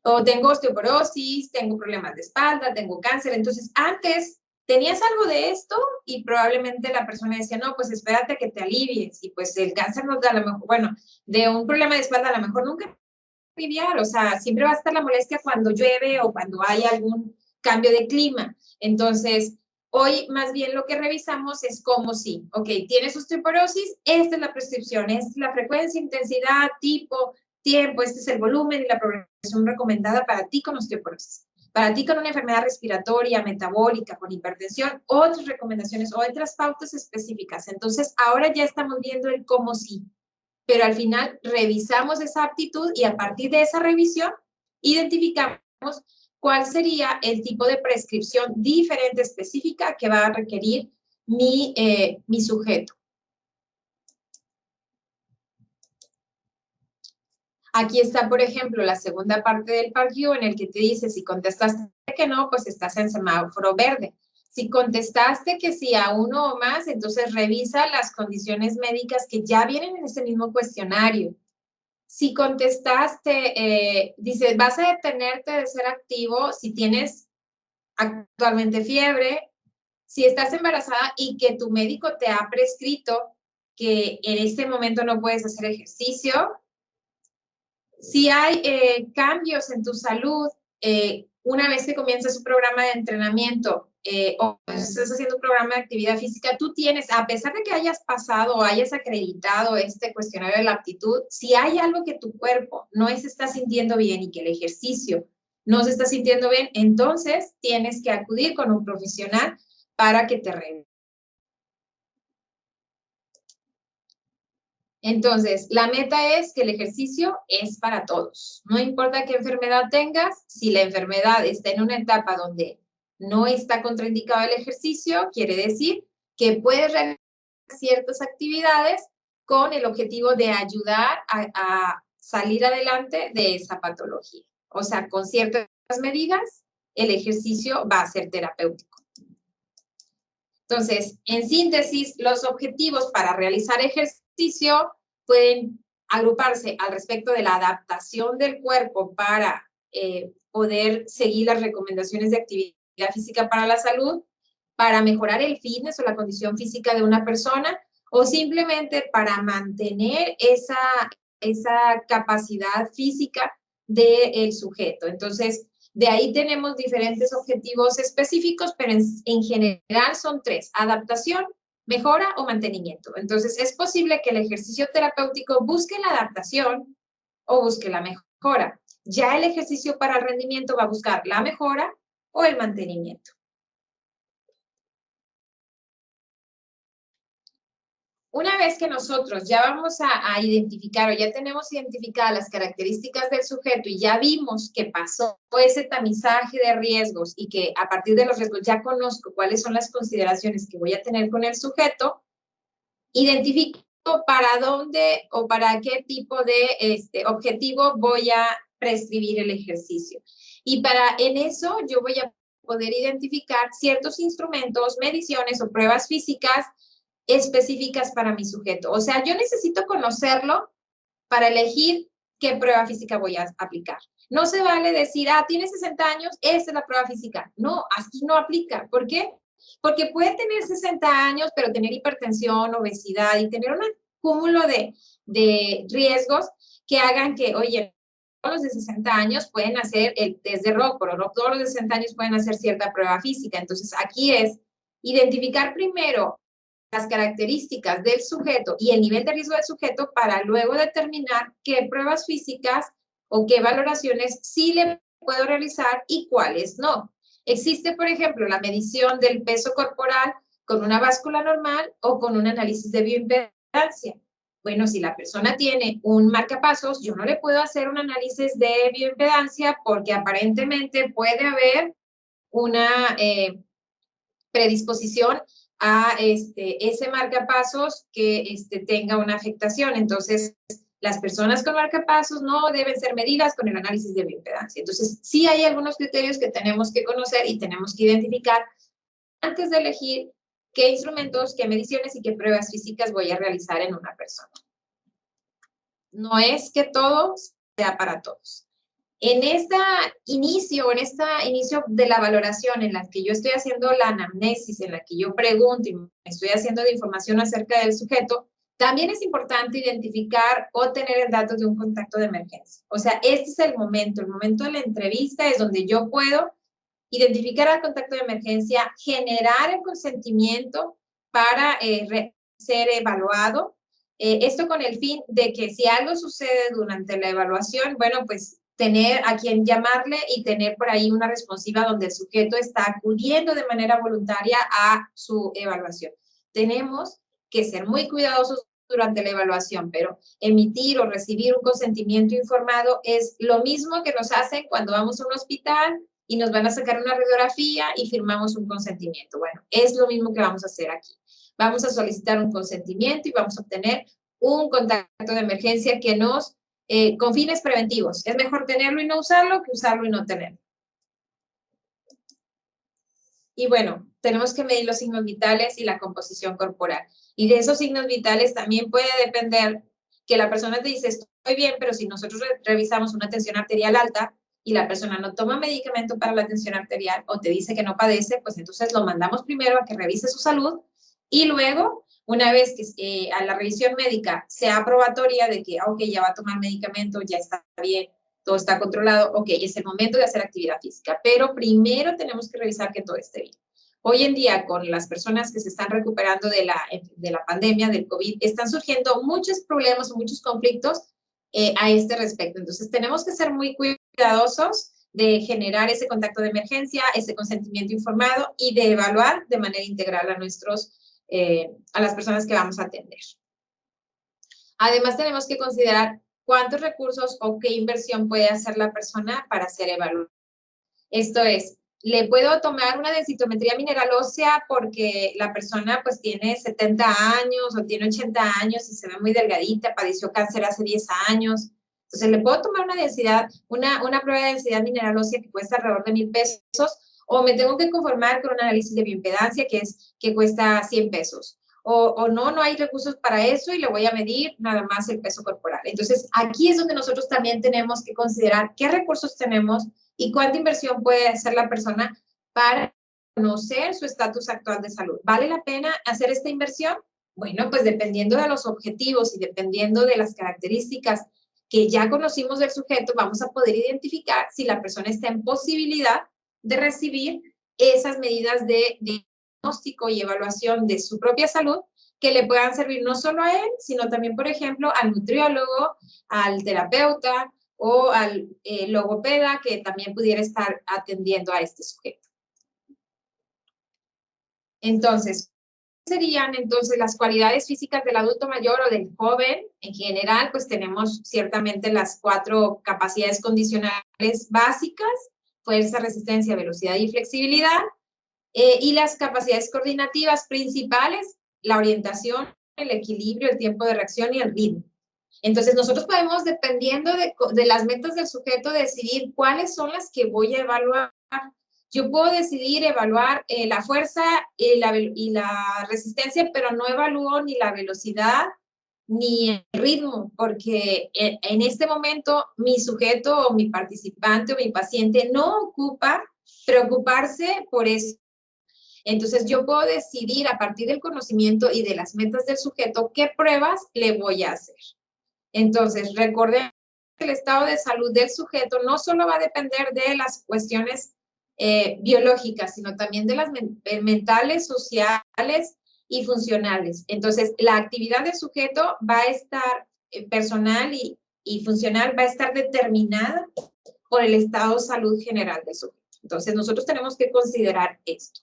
O tengo osteoporosis, tengo problemas de espalda, tengo cáncer. Entonces, antes tenías algo de esto y probablemente la persona decía, no, pues espérate que te alivies. Y pues el cáncer nos da a lo mejor, bueno, de un problema de espalda a lo mejor nunca aliviar. O sea, siempre va a estar la molestia cuando llueve o cuando hay algún cambio de clima. Entonces, hoy más bien lo que revisamos es cómo sí. Ok, tienes osteoporosis, esta es la prescripción, esta es la frecuencia, intensidad, tipo, tiempo, este es el volumen y la progresión recomendada para ti con osteoporosis. Para ti con una enfermedad respiratoria, metabólica, con hipertensión, otras recomendaciones, otras pautas específicas. Entonces, ahora ya estamos viendo el cómo sí. Pero al final revisamos esa aptitud y a partir de esa revisión identificamos cuál sería el tipo de prescripción diferente, específica que va a requerir mi sujeto. Aquí está, por ejemplo, la segunda parte del PARCU en el que te dice si contestaste que no, pues estás en semáforo verde. Si contestaste que sí a uno o más, entonces revisa las condiciones médicas que ya vienen en ese mismo cuestionario. Si contestaste, dice, vas a detenerte de ser activo si tienes actualmente fiebre, si estás embarazada y que tu médico te ha prescrito que en este momento no puedes hacer ejercicio, si hay cambios en tu salud, una vez que comienzas un programa de entrenamiento o estás haciendo un programa de actividad física, tú tienes, a pesar de que hayas pasado o hayas acreditado este cuestionario de la aptitud, si hay algo que tu cuerpo no se está sintiendo bien y que el ejercicio no se está sintiendo bien, entonces tienes que acudir con un profesional para que te revise. Entonces, la meta es que el ejercicio es para todos. No importa qué enfermedad tengas, si la enfermedad está en una etapa donde no está contraindicado el ejercicio, quiere decir que puedes realizar ciertas actividades con el objetivo de ayudar a salir adelante de esa patología. O sea, con ciertas medidas, el ejercicio va a ser terapéutico. Entonces, en síntesis, los objetivos para realizar ejercicio pueden agruparse al respecto de la adaptación del cuerpo para poder seguir las recomendaciones de actividad física para la salud, para mejorar el fitness o la condición física de una persona, o simplemente para mantener esa capacidad física del sujeto. Entonces, de ahí tenemos diferentes objetivos específicos, pero en general son 3: adaptación, mejora o mantenimiento. Entonces, es posible que el ejercicio terapéutico busque la adaptación o busque la mejora. Ya el ejercicio para el rendimiento va a buscar la mejora o el mantenimiento. Una vez que nosotros ya vamos a identificar o ya tenemos identificadas las características del sujeto y ya vimos que pasó ese tamizaje de riesgos y que a partir de los riesgos ya conozco cuáles son las consideraciones que voy a tener con el sujeto, identifico para dónde o para qué tipo de objetivo voy a prescribir el ejercicio. Y en eso yo voy a poder identificar ciertos instrumentos, mediciones o pruebas físicas específicas para mi sujeto. O sea, yo necesito conocerlo para elegir qué prueba física voy a aplicar. No se vale decir, tienes 60 años, esta es la prueba física. No, aquí no aplica. ¿Por qué? Porque puede tener 60 años, pero tener hipertensión, obesidad y tener un cúmulo de riesgos que hagan que, oye, todos los de 60 años pueden hacer el test de Rock, pero no todos los de 60 años pueden hacer cierta prueba física. Entonces, aquí es identificar primero las características del sujeto y el nivel de riesgo del sujeto para luego determinar qué pruebas físicas o qué valoraciones sí le puedo realizar y cuáles no. Existe, por ejemplo, la medición del peso corporal con una báscula normal o con un análisis de bioimpedancia. Bueno, si la persona tiene un marcapasos, yo no le puedo hacer un análisis de bioimpedancia porque aparentemente puede haber una predisposición a ese marcapasos que tenga una afectación. Entonces, las personas con marcapasos no deben ser medidas con el análisis de bioimpedancia. Entonces, sí hay algunos criterios que tenemos que conocer y tenemos que identificar antes de elegir qué instrumentos, qué mediciones y qué pruebas físicas voy a realizar en una persona. No es que todo sea para todos. En este inicio de la valoración en la que yo estoy haciendo la anamnesis, en la que yo pregunto y me estoy haciendo de información acerca del sujeto, también es importante identificar o tener el dato de un contacto de emergencia. O sea, este es el momento de la entrevista es donde yo puedo identificar al contacto de emergencia, generar el consentimiento para ser evaluado. Esto con el fin de que si algo sucede durante la evaluación, bueno, pues tener a quien llamarle y tener por ahí una responsiva donde el sujeto está acudiendo de manera voluntaria a su evaluación. Tenemos que ser muy cuidadosos durante la evaluación, pero emitir o recibir un consentimiento informado es lo mismo que nos hacen cuando vamos a un hospital y nos van a sacar una radiografía y firmamos un consentimiento. Bueno, es lo mismo que vamos a hacer aquí. Vamos a solicitar un consentimiento y vamos a obtener un contacto de emergencia que nos con fines preventivos. Es mejor tenerlo y no usarlo que usarlo y no tenerlo. Y bueno, tenemos que medir los signos vitales y la composición corporal. Y de esos signos vitales también puede depender que la persona te dice, estoy bien, pero si nosotros revisamos una tensión arterial alta, y la persona no toma medicamento para la tensión arterial o te dice que no padece, pues entonces lo mandamos primero a que revise su salud y luego, una vez que a la revisión médica sea probatoria de que, ok, ya va a tomar medicamento, ya está bien, todo está controlado, ok, es el momento de hacer actividad física, pero primero tenemos que revisar que todo esté bien. Hoy en día, con las personas que se están recuperando de la pandemia, del COVID, están surgiendo muchos problemas o muchos conflictos a este respecto. Entonces, tenemos que ser muy cuidadosos de generar ese contacto de emergencia, ese consentimiento informado y de evaluar de manera integral a las personas que vamos a atender. Además, tenemos que considerar cuántos recursos o qué inversión puede hacer la persona para ser evaluada. Esto es, le puedo tomar una densitometría mineral ósea porque la persona pues tiene 70 años o tiene 80 años y se ve muy delgadita, padeció cáncer hace 10 años. Entonces, le puedo tomar una prueba de densidad mineral ósea que cuesta alrededor de 1,000 pesos o me tengo que conformar con un análisis de bioimpedancia que cuesta 100 pesos. O no hay recursos para eso y le voy a medir nada más el peso corporal. Entonces, aquí es donde nosotros también tenemos que considerar qué recursos tenemos y cuánta inversión puede hacer la persona para conocer su estatus actual de salud. ¿Vale la pena hacer esta inversión? Bueno, pues dependiendo de los objetivos y dependiendo de las características que ya conocimos del sujeto, vamos a poder identificar si la persona está en posibilidad de recibir esas medidas de diagnóstico y evaluación de su propia salud que le puedan servir no solo a él, sino también, por ejemplo, al nutriólogo, al terapeuta, o al logopeda que también pudiera estar atendiendo a este sujeto. Entonces, serían entonces las cualidades físicas del adulto mayor o del joven? En general, pues tenemos ciertamente las 4 capacidades condicionales básicas: fuerza, resistencia, velocidad y flexibilidad. Y las capacidades coordinativas principales: la orientación, el equilibrio, el tiempo de reacción y el ritmo. Entonces, nosotros podemos, dependiendo de las metas del sujeto, decidir cuáles son las que voy a evaluar. Yo puedo decidir evaluar la fuerza y la resistencia, pero no evalúo ni la velocidad ni el ritmo, porque en este momento mi sujeto o mi participante o mi paciente no ocupa preocuparse por eso. Entonces, yo puedo decidir a partir del conocimiento y de las metas del sujeto qué pruebas le voy a hacer. Entonces, recordemos que el estado de salud del sujeto no solo va a depender de las cuestiones biológicas, sino también de las mentales, sociales y funcionales. Entonces, la actividad del sujeto va a estar personal y funcional, va a estar determinada por el estado de salud general del sujeto. Entonces, nosotros tenemos que considerar esto.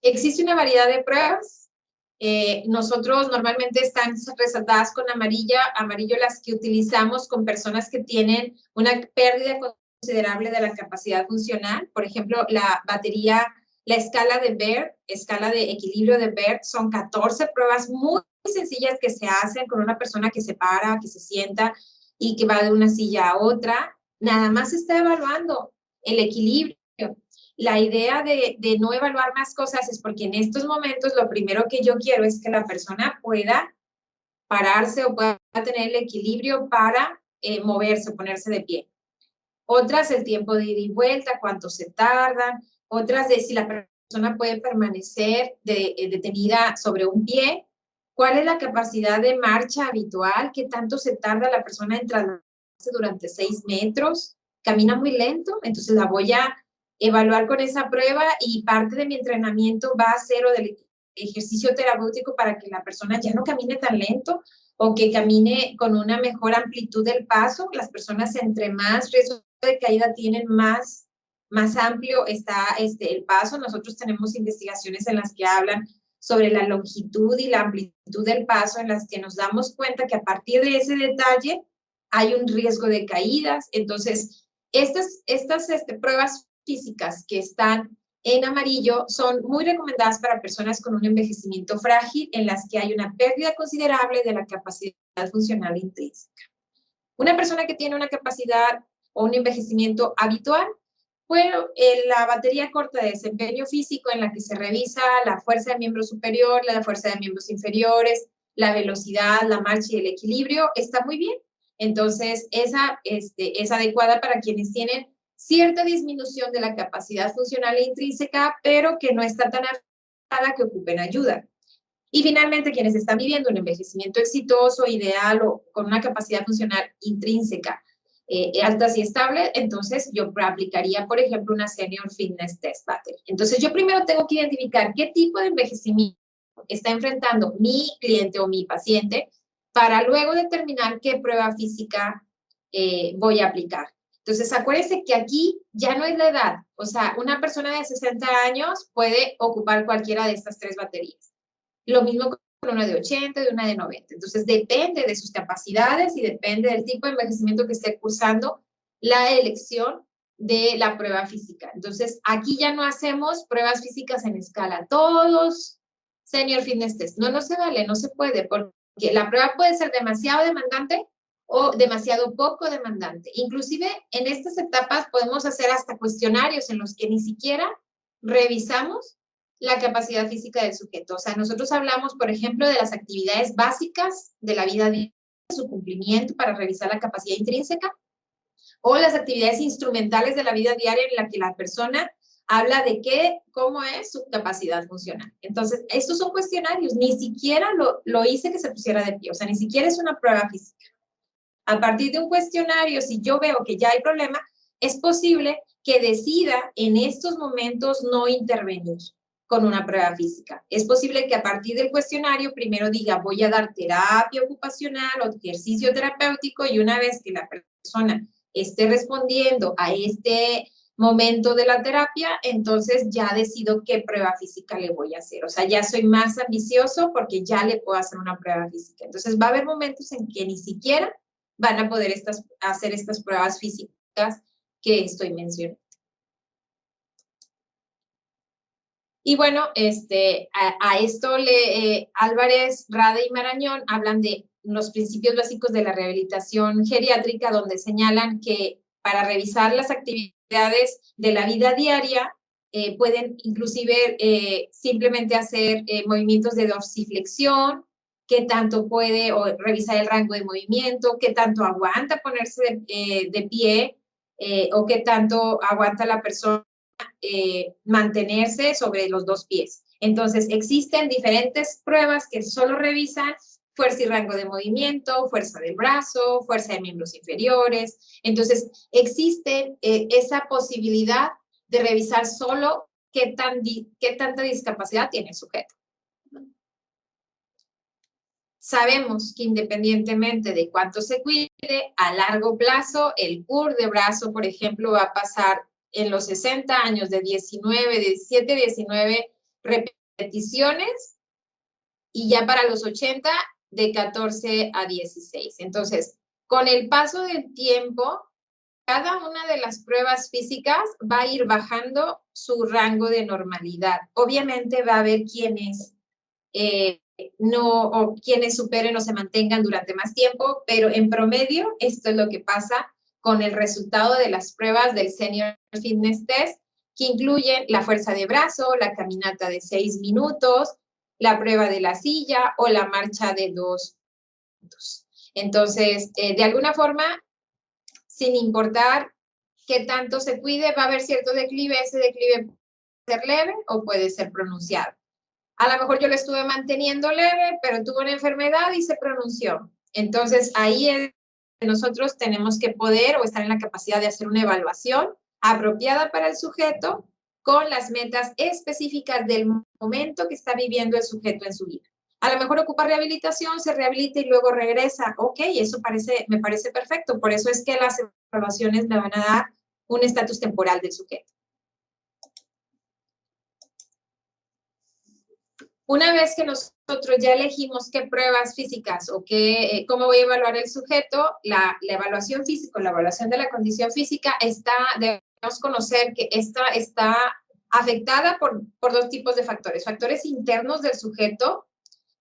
Existe una variedad de pruebas. Nosotros normalmente están resaltadas con amarillo las que utilizamos con personas que tienen una pérdida considerable de la capacidad funcional. Por ejemplo, la escala de Baird, escala de equilibrio de Baird, son 14 pruebas muy sencillas que se hacen con una persona que se para, que se sienta y que va de una silla a otra. Nada más se está evaluando el equilibrio. La idea de no evaluar más cosas es porque en estos momentos lo primero que yo quiero es que la persona pueda pararse o pueda tener el equilibrio para moverse, ponerse de pie. Otras, el tiempo de ida y vuelta, cuánto se tardan. Otras, de si la persona puede permanecer detenida sobre un pie. ¿Cuál es la capacidad de marcha habitual? ¿Qué tanto se tarda la persona en trasladarse durante 6 metros? ¿Camina muy lento? Entonces la voy a evaluar con esa prueba y parte de mi entrenamiento va a ser o del ejercicio terapéutico para que la persona ya no camine tan lento o que camine con una mejor amplitud del paso. Las personas entre más riesgo de caída tienen, más amplio está el paso. Nosotros tenemos investigaciones en las que hablan sobre la longitud y la amplitud del paso, en las que nos damos cuenta que a partir de ese detalle hay un riesgo de caídas. Entonces, estas pruebas físicas que están en amarillo son muy recomendadas para personas con un envejecimiento frágil en las que hay una pérdida considerable de la capacidad funcional intrínseca. Una persona que tiene una capacidad o un envejecimiento habitual, bueno, la batería corta de desempeño físico en la que se revisa la fuerza de miembro superior, la fuerza de miembros inferiores, la velocidad, la marcha y el equilibrio, está muy bien. Entonces, esa es adecuada para quienes tienen cierta disminución de la capacidad funcional e intrínseca, pero que no está tan afectada que ocupen ayuda. Y finalmente, quienes están viviendo un envejecimiento exitoso, ideal o con una capacidad funcional intrínseca alta y estable, entonces yo aplicaría, por ejemplo, una Senior Fitness Test Battery. Entonces, yo primero tengo que identificar qué tipo de envejecimiento está enfrentando mi cliente o mi paciente para luego determinar qué prueba física voy a aplicar. Entonces, acuérdense que aquí ya no es la edad. O sea, una persona de 60 años puede ocupar cualquiera de estas 3 baterías. Lo mismo con una de 80 y una de 90. Entonces, depende de sus capacidades y depende del tipo de envejecimiento que esté cursando la elección de la prueba física. Entonces, aquí ya no hacemos pruebas físicas en escala. Todos Senior Fitness Test. No se vale, no se puede, porque la prueba puede ser demasiado demandante o demasiado poco demandante. Inclusive, en estas etapas podemos hacer hasta cuestionarios en los que ni siquiera revisamos la capacidad física del sujeto. O sea, nosotros hablamos, por ejemplo, de las actividades básicas de la vida diaria, su cumplimiento para revisar la capacidad intrínseca, o las actividades instrumentales de la vida diaria en la que la persona habla de cómo es su capacidad funcional. Entonces, estos son cuestionarios, ni siquiera lo hice que se pusiera de pie, o sea, ni siquiera es una prueba física. A partir de un cuestionario, si yo veo que ya hay problema, es posible que decida en estos momentos no intervenir con una prueba física. Es posible que a partir del cuestionario primero diga voy a dar terapia ocupacional o ejercicio terapéutico y una vez que la persona esté respondiendo a este momento de la terapia, entonces ya decido qué prueba física le voy a hacer. O sea, ya soy más ambicioso porque ya le puedo hacer una prueba física. Entonces va a haber momentos en que ni siquiera van a poder hacer estas pruebas físicas que estoy mencionando. Y bueno, a esto Álvarez, Rade y Marañón hablan de los principios básicos de la rehabilitación geriátrica, donde señalan que para revisar las actividades de la vida diaria, pueden inclusive simplemente hacer movimientos de dorsiflexión, qué tanto puede, o revisar el rango de movimiento, qué tanto aguanta ponerse de pie, o qué tanto aguanta la persona mantenerse sobre los 2 pies. Entonces, existen diferentes pruebas que solo revisan fuerza y rango de movimiento, fuerza del brazo, fuerza de miembros inferiores. Entonces, existe esa posibilidad de revisar solo qué tanta discapacidad tiene el sujeto. Sabemos que independientemente de cuánto se cuide, a largo plazo, el CUR de brazo, por ejemplo, va a pasar en los 60 años de 17, 19 repeticiones y ya para los 80 de 14 a 16. Entonces, con el paso del tiempo, cada una de las pruebas físicas va a ir bajando su rango de normalidad. Obviamente va a haber quienes o quienes superen o se mantengan durante más tiempo, pero en promedio esto es lo que pasa con el resultado de las pruebas del Senior Fitness Test, que incluyen la fuerza de brazo, la caminata de 6 minutos, la prueba de la silla o la marcha de 2 minutos. Entonces, de alguna forma, sin importar qué tanto se cuide, va a haber cierto declive. Ese declive puede ser leve o puede ser pronunciado. A lo mejor yo lo estuve manteniendo leve, pero tuvo una enfermedad y se pronunció. Entonces, ahí nosotros tenemos que poder o estar en la capacidad de hacer una evaluación apropiada para el sujeto con las metas específicas del momento que está viviendo el sujeto en su vida. A lo mejor ocupa rehabilitación, se rehabilita y luego regresa. Ok, eso me parece perfecto. Por eso es que las evaluaciones le van a dar un estatus temporal del sujeto. Una vez que nosotros ya elegimos qué pruebas físicas o cómo voy a evaluar el sujeto, la evaluación física, la evaluación de la condición física debemos conocer que esta está afectada por 2 tipos de factores. Factores internos del sujeto,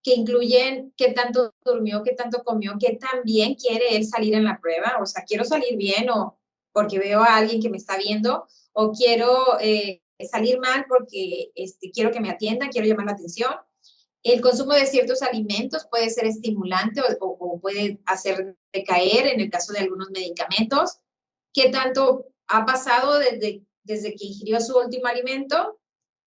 que incluyen qué tanto durmió, qué tanto comió, qué tan bien quiere él salir en la prueba. O sea, quiero salir bien o porque veo a alguien que me está viendo, o quiero salir mal porque quiero que me atiendan, quiero llamar la atención. El consumo de ciertos alimentos puede ser estimulante o puede hacer decaer en el caso de algunos medicamentos. ¿Qué tanto ha pasado desde que ingirió su último alimento?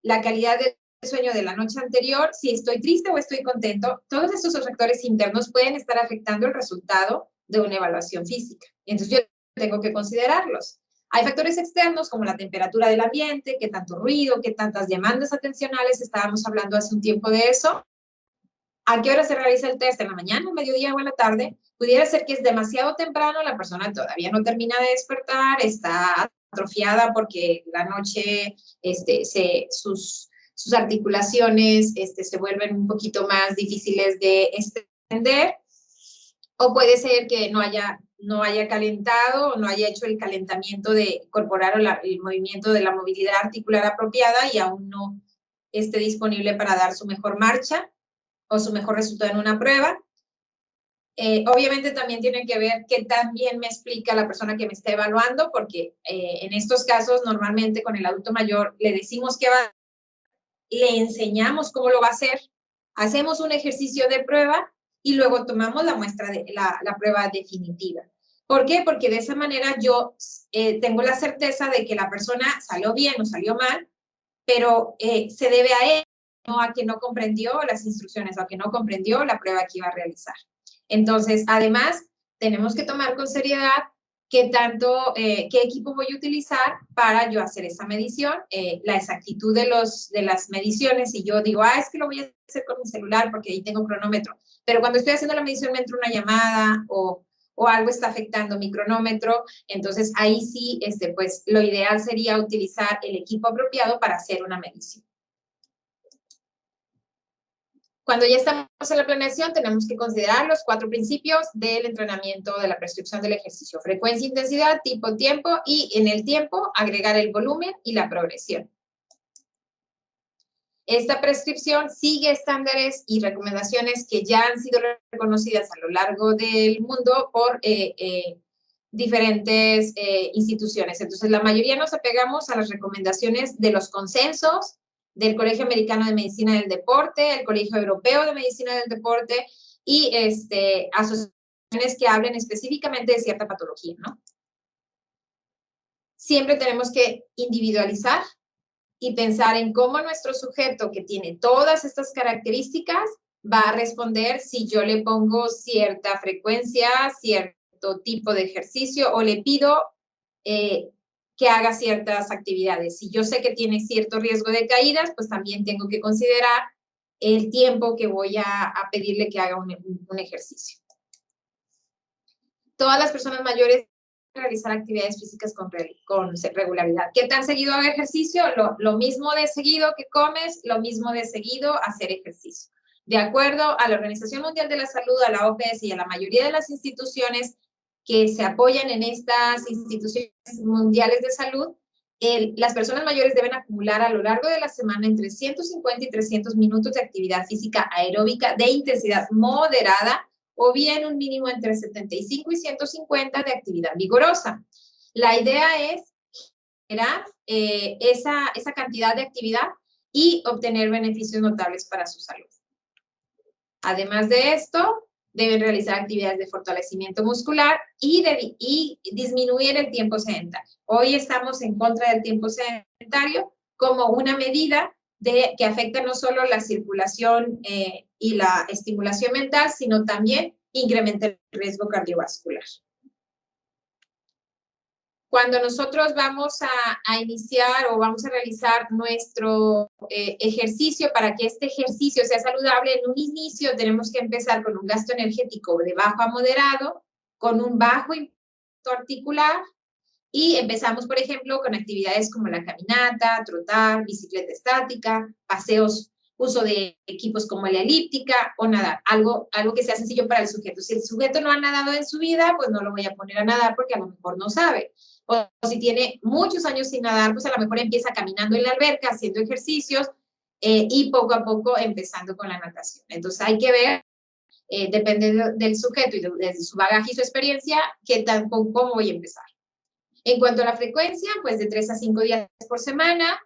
La calidad del sueño de la noche anterior, si estoy triste o estoy contento, todos estos factores internos pueden estar afectando el resultado de una evaluación física. Entonces yo tengo que considerarlos. Hay factores externos como la temperatura del ambiente, qué tanto ruido, qué tantas demandas atencionales, estábamos hablando hace un tiempo de eso. ¿A qué hora se realiza el test? ¿En la mañana, al mediodía o en la tarde? Pudiera ser que es demasiado temprano, la persona todavía no termina de despertar, está atrofiada porque la noche sus articulaciones se vuelven un poquito más difíciles de extender, o puede ser que no haya calentado o no haya hecho el calentamiento corporal o el movimiento de la movilidad articular apropiada y aún no esté disponible para dar su mejor marcha o su mejor resultado en una prueba. Obviamente también tiene que ver qué tan bien me explica la persona que me está evaluando, porque en estos casos normalmente con el adulto mayor le decimos que va, le enseñamos cómo lo va a hacer, hacemos un ejercicio de prueba y luego tomamos la muestra de la prueba definitiva. ¿Por qué? Porque de esa manera yo tengo la certeza de que la persona salió bien o salió mal, pero se debe a él, no a que no comprendió las instrucciones o a que no comprendió la prueba que iba a realizar. Entonces, además, tenemos que tomar con seriedad qué equipo voy a utilizar para yo hacer esa medición, la exactitud de las mediciones. Si yo digo, es que lo voy a hacer con mi celular porque ahí tengo cronómetro, pero cuando estoy haciendo la medición me entra una llamada o algo está afectando mi cronómetro, entonces ahí sí, pues lo ideal sería utilizar el equipo apropiado para hacer una medición. Cuando ya estamos en la planeación, tenemos que considerar los 4 principios del entrenamiento de la prescripción del ejercicio: frecuencia, intensidad, tipo, tiempo, y en el tiempo agregar el volumen y la progresión. Esta prescripción sigue estándares y recomendaciones que ya han sido reconocidas a lo largo del mundo por diferentes instituciones. Entonces, la mayoría nos apegamos a las recomendaciones de los consensos del Colegio Americano de Medicina del Deporte, el Colegio Europeo de Medicina del Deporte y asociaciones que hablen específicamente de cierta patología, ¿no? Siempre tenemos que individualizar y pensar en cómo nuestro sujeto, que tiene todas estas características, va a responder si yo le pongo cierta frecuencia, cierto tipo de ejercicio o le pido que haga ciertas actividades. Si yo sé que tiene cierto riesgo de caídas, pues también tengo que considerar el tiempo que voy a pedirle que haga un ejercicio. Todas las personas mayores realizar actividades físicas con regularidad. ¿Qué tan seguido haga ejercicio? Lo mismo de seguido que comes, lo mismo de seguido hacer ejercicio. De acuerdo a la Organización Mundial de la Salud, a la OPS y a la mayoría de las instituciones que se apoyan en estas instituciones mundiales de salud, las personas mayores deben acumular a lo largo de la semana entre 150 y 300 minutos de actividad física aeróbica de intensidad moderada, o bien un mínimo entre 75 y 150 de actividad vigorosa. La idea es generar esa cantidad de actividad y obtener beneficios notables para su salud. Además de esto, deben realizar actividades de fortalecimiento muscular y disminuir el tiempo sedentario. Hoy estamos en contra del tiempo sedentario como una medida que afecta no solo la circulación y la estimulación mental, sino también incrementa el riesgo cardiovascular. Cuando nosotros vamos a iniciar o vamos a realizar nuestro ejercicio, para que este ejercicio sea saludable, en un inicio tenemos que empezar con un gasto energético de bajo a moderado, con un bajo impacto articular, y empezamos, por ejemplo, con actividades como la caminata, trotar, bicicleta estática, paseos, uso de equipos como la elíptica o nadar, algo que sea sencillo para el sujeto. Si el sujeto no ha nadado en su vida, pues no lo voy a poner a nadar porque a lo mejor no sabe. O si tiene muchos años sin nadar, pues a lo mejor empieza caminando en la alberca, haciendo ejercicios y poco a poco empezando con la natación. Entonces hay que ver, depende del sujeto y de su bagaje y su experiencia, cómo voy a empezar. En cuanto a la frecuencia, pues de 3 a 5 días por semana.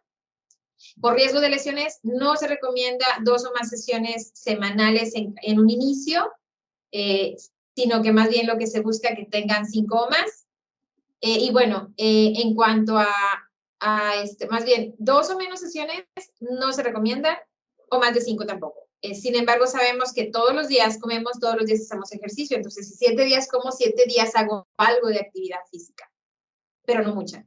Por riesgo de lesiones, no se recomienda 2 o más sesiones semanales en un inicio, sino que más bien lo que se busca que tengan 5 o más. Y bueno, en cuanto a más bien 2 o menos sesiones no se recomienda, o más de 5 tampoco. Sin embargo, sabemos que todos los días comemos, todos los días hacemos ejercicio, entonces si 7 días como, 7 días hago algo de actividad física, pero no mucha.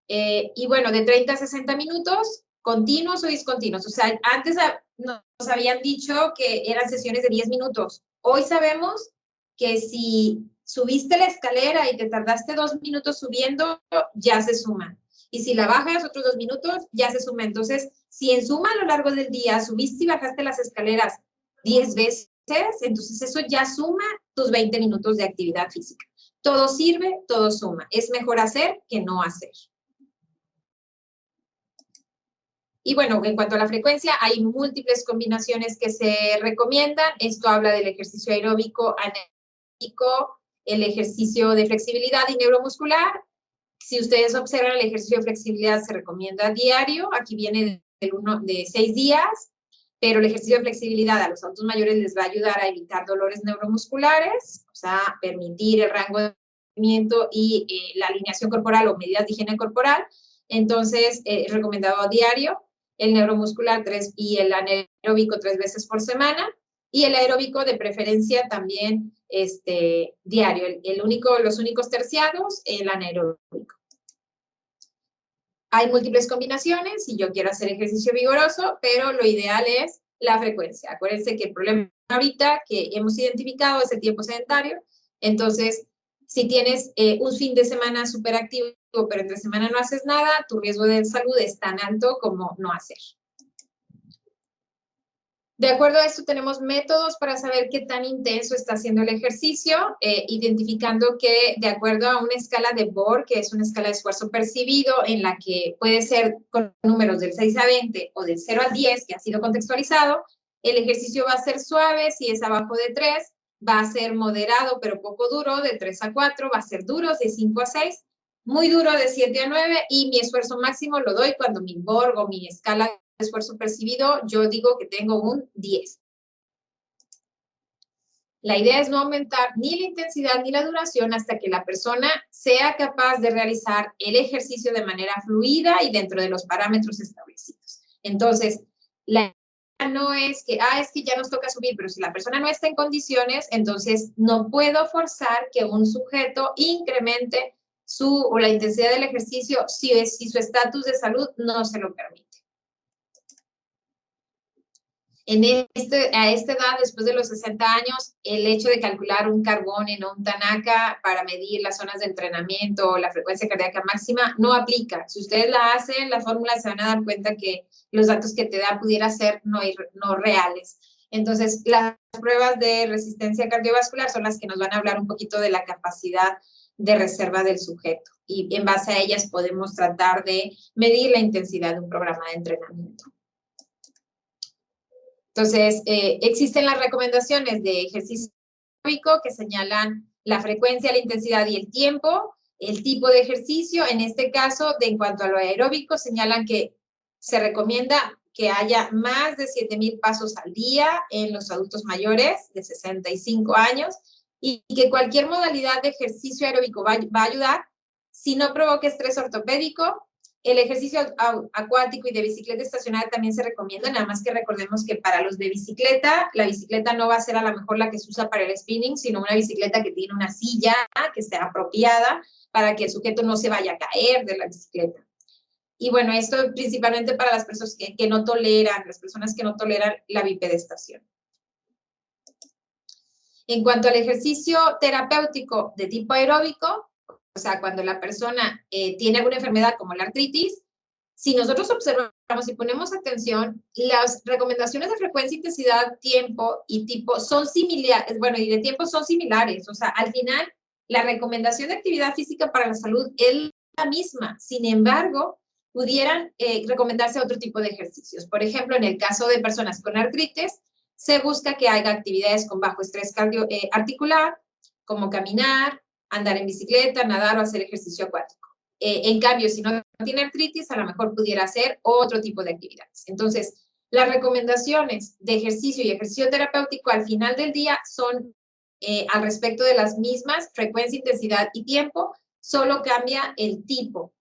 Y bueno, de 30 a 60 minutos, continuos o discontinuos. O sea, antes nos habían dicho que eran sesiones de 10 minutos. Hoy sabemos que si subiste la escalera y te tardaste 2 minutos subiendo, ya se suma. Y si la bajas otros 2 minutos, ya se suma. Entonces, si en suma a lo largo del día subiste y bajaste las escaleras 10 veces, entonces eso ya suma tus 20 minutos de actividad física. Todo sirve, todo suma. Es mejor hacer que no hacer. Y bueno, en cuanto a la frecuencia, hay múltiples combinaciones que se recomiendan. Esto habla del ejercicio aeróbico, anaeróbico, el ejercicio de flexibilidad y neuromuscular. Si ustedes observan, el ejercicio de flexibilidad se recomienda diario. Aquí viene de 6 días, pero el ejercicio de flexibilidad a los adultos mayores les va a ayudar a evitar dolores neuromusculares, o sea, permitir el rango de movimiento y la alineación corporal o medidas de higiene corporal. Entonces, es recomendado a diario. El neuromuscular y el anaeróbico 3 veces por semana, y el aeróbico de preferencia también diario. Los únicos terciados, el anaeróbico. Hay múltiples combinaciones si yo quiero hacer ejercicio vigoroso, pero lo ideal es la frecuencia. Acuérdense que el problema ahorita que hemos identificado es el tiempo sedentario. Entonces, si tienes un fin de semana súper activo, pero entre semana no haces nada, tu riesgo de salud es tan alto como no hacer. De acuerdo a esto, tenemos métodos para saber qué tan intenso está haciendo el ejercicio, identificando que de acuerdo a una escala de Borg, que es una escala de esfuerzo percibido, en la que puede ser con números del 6 a 20 o del 0 a 10, que ha sido contextualizado, el ejercicio va a ser suave si es abajo de 3, va a ser moderado pero poco duro de 3 a 4, va a ser duro de 5 a 6, muy duro de 7 a 9, y mi esfuerzo máximo lo doy cuando mi Borg o mi escala de esfuerzo percibido, yo digo que tengo un 10. La idea es no aumentar ni la intensidad ni la duración hasta que la persona sea capaz de realizar el ejercicio de manera fluida y dentro de los parámetros establecidos. Entonces, la idea no es que, es que ya nos toca subir, pero si la persona no está en condiciones, entonces no puedo forzar que un sujeto incremente la intensidad del ejercicio si su estatus de salud no se lo permite. A esta edad, después de los 60 años, el hecho de calcular un carbón en un Tanaka para medir las zonas de entrenamiento o la frecuencia cardíaca máxima no aplica. Si ustedes la hacen, la fórmula, se van a dar cuenta que los datos que te da pudiera ser no reales. Entonces, las pruebas de resistencia cardiovascular son las que nos van a hablar un poquito de la capacidad de reserva del sujeto. Y en base a ellas podemos tratar de medir la intensidad de un programa de entrenamiento. Entonces, existen las recomendaciones de ejercicio aeróbico que señalan la frecuencia, la intensidad y el tiempo, el tipo de ejercicio. En este caso, en cuanto a lo aeróbico, señalan que se recomienda que haya más de 7,000 pasos al día en los adultos mayores de 65 años y que cualquier modalidad de ejercicio aeróbico va a ayudar si no provoca estrés ortopédico. El ejercicio acuático y de bicicleta estacionaria también se recomienda, nada más que recordemos que para los de bicicleta, la bicicleta no va a ser a lo mejor la que se usa para el spinning, sino una bicicleta que tiene una silla que sea apropiada para que el sujeto no se vaya a caer de la bicicleta. Y bueno, esto principalmente para las personas que no toleran, las personas que no toleran la bipedestación. En cuanto al ejercicio terapéutico de tipo aeróbico, o sea, cuando la persona tiene alguna enfermedad como la artritis, si nosotros observamos y ponemos atención, las recomendaciones de frecuencia, intensidad, tiempo y tipo son similares, bueno, y de tiempo son similares. O sea, al final, la recomendación de actividad física para la salud es la misma. Sin embargo, pudieran recomendarse otro tipo de ejercicios. Por ejemplo, en el caso de personas con artritis, se busca que haya actividades con bajo estrés articular, como caminar, andar en bicicleta, nadar o hacer ejercicio acuático. En cambio, si no tiene artritis, a lo mejor pudiera hacer otro tipo de actividades. Entonces, las recomendaciones de ejercicio y ejercicio terapéutico al final del día son al respecto de las mismas, frecuencia, intensidad y tiempo, solo cambia el tipo.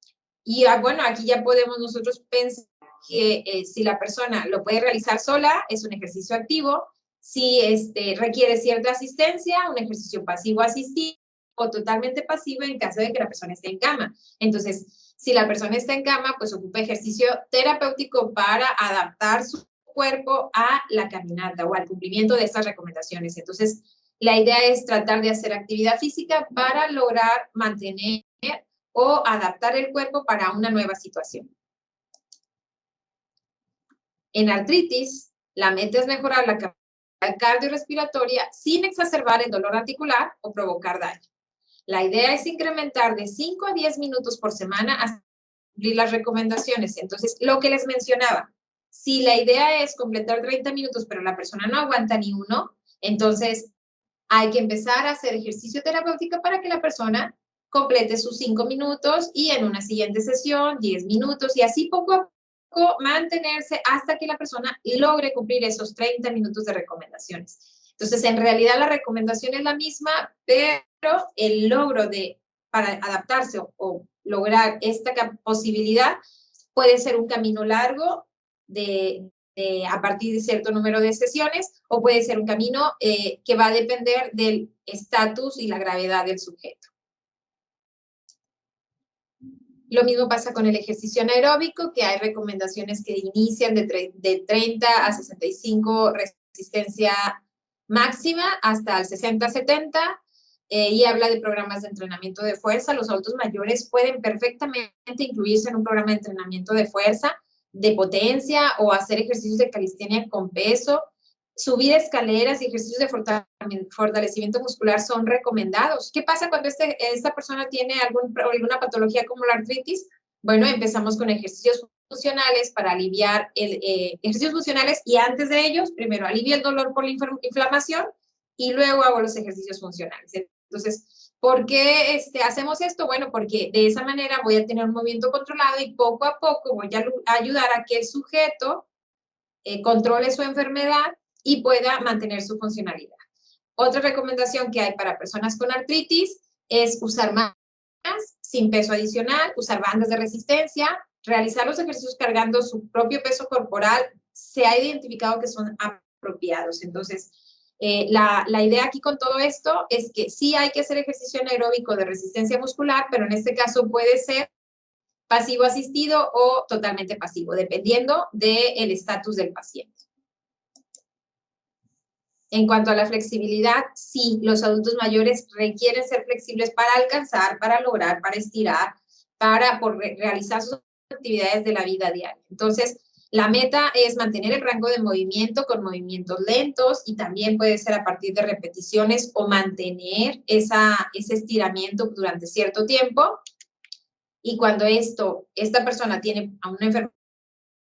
Y bueno, aquí ya podemos nosotros pensar que si la persona lo puede realizar sola, es un ejercicio activo. Si requiere cierta asistencia, un ejercicio pasivo asistido o totalmente pasivo en caso de que la persona esté en cama. Entonces, si la persona está en cama, pues ocupa ejercicio terapéutico para adaptar su cuerpo a la caminata o al cumplimiento de estas recomendaciones. Entonces, la idea es tratar de hacer actividad física para lograr mantener o adaptar el cuerpo para una nueva situación. En artritis, la meta es mejorar la capacidad cardiorrespiratoria sin exacerbar el dolor articular o provocar daño. La idea es incrementar de 5 a 10 minutos por semana hasta cumplir las recomendaciones. Entonces, lo que les mencionaba, si la idea es completar 30 minutos, pero la persona no aguanta ni uno, entonces hay que empezar a hacer ejercicio terapéutico para que la persona complete sus 5 minutos y en una siguiente sesión 10 minutos y así poco a poco mantenerse hasta que la persona logre cumplir esos 30 minutos de recomendaciones. Entonces, en realidad la recomendación es la misma, pero el logro para adaptarse o lograr esta posibilidad puede ser un camino largo a partir de cierto número de sesiones, o puede ser un camino que va a depender del estatus y la gravedad del sujeto. Lo mismo pasa con el ejercicio anaeróbico, que hay recomendaciones que inician de 30 a 65 resistencia máxima hasta el 60-70, y habla de programas de entrenamiento de fuerza. Los adultos mayores pueden perfectamente incluirse en un programa de entrenamiento de fuerza, de potencia o hacer ejercicios de calistenia con peso. Subir escaleras y ejercicios de fortalecimiento muscular son recomendados. ¿Qué pasa cuando esta persona tiene alguna patología como la artritis? Bueno, empezamos con ejercicios funcionales para aliviar ejercicios funcionales y antes de ellos, primero alivio el dolor por la inflamación y luego hago los ejercicios funcionales. Entonces, ¿por qué hacemos esto? Bueno, porque de esa manera voy a tener un movimiento controlado y poco a poco voy a ayudar a que el sujeto controle su enfermedad y pueda mantener su funcionalidad. Otra recomendación que hay para personas con artritis es usar mantas sin peso adicional, usar bandas de resistencia, realizar los ejercicios cargando su propio peso corporal. Se ha identificado que son apropiados. Entonces, la idea aquí con todo esto es que sí hay que hacer ejercicio anaeróbico de resistencia muscular, pero en este caso puede ser pasivo asistido o totalmente pasivo, dependiendo del estatus del paciente. En cuanto a la flexibilidad, sí, los adultos mayores requieren ser flexibles para alcanzar, para lograr, para estirar, para realizar sus actividades de la vida diaria. Entonces, la meta es mantener el rango de movimiento con movimientos lentos y también puede ser a partir de repeticiones o mantener ese estiramiento durante cierto tiempo. Y cuando esta persona tiene una enfermedad,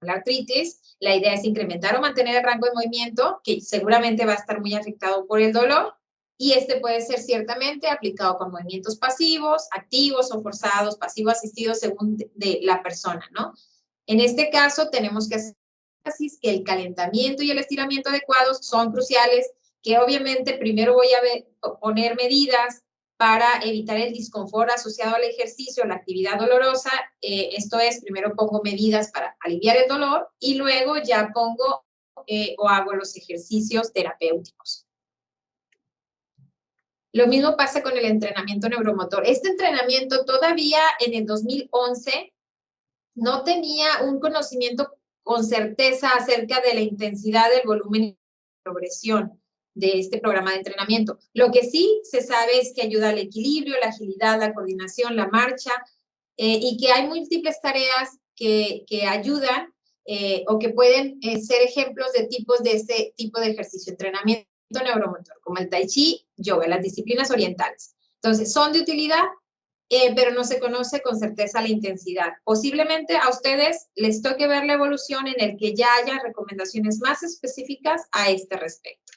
la artritis, la idea es incrementar o mantener el rango de movimiento, que seguramente va a estar muy afectado por el dolor, y puede ser ciertamente aplicado con movimientos pasivos, activos o forzados, pasivo asistidos según de la persona, ¿no? En este caso tenemos que hacer que el calentamiento y el estiramiento adecuados son cruciales, que obviamente primero voy a poner medidas para evitar el disconfort asociado al ejercicio, la actividad dolorosa. Esto es, primero pongo medidas para aliviar el dolor y luego ya pongo o hago los ejercicios terapéuticos. Lo mismo pasa con el entrenamiento neuromotor. Este entrenamiento todavía en el 2011 no tenía un conocimiento con certeza acerca de la intensidad, del volumen y la progresión de este programa de entrenamiento. Lo que sí se sabe es que ayuda al equilibrio, la agilidad, la coordinación, la marcha, y que hay múltiples tareas que ayudan o que pueden ser ejemplos de tipos de este tipo de ejercicio, entrenamiento neuromotor, como el tai chi, yoga, las disciplinas orientales. Entonces, son de utilidad, pero no se conoce con certeza la intensidad. Posiblemente a ustedes les toque ver la evolución en el que ya haya recomendaciones más específicas a este respecto.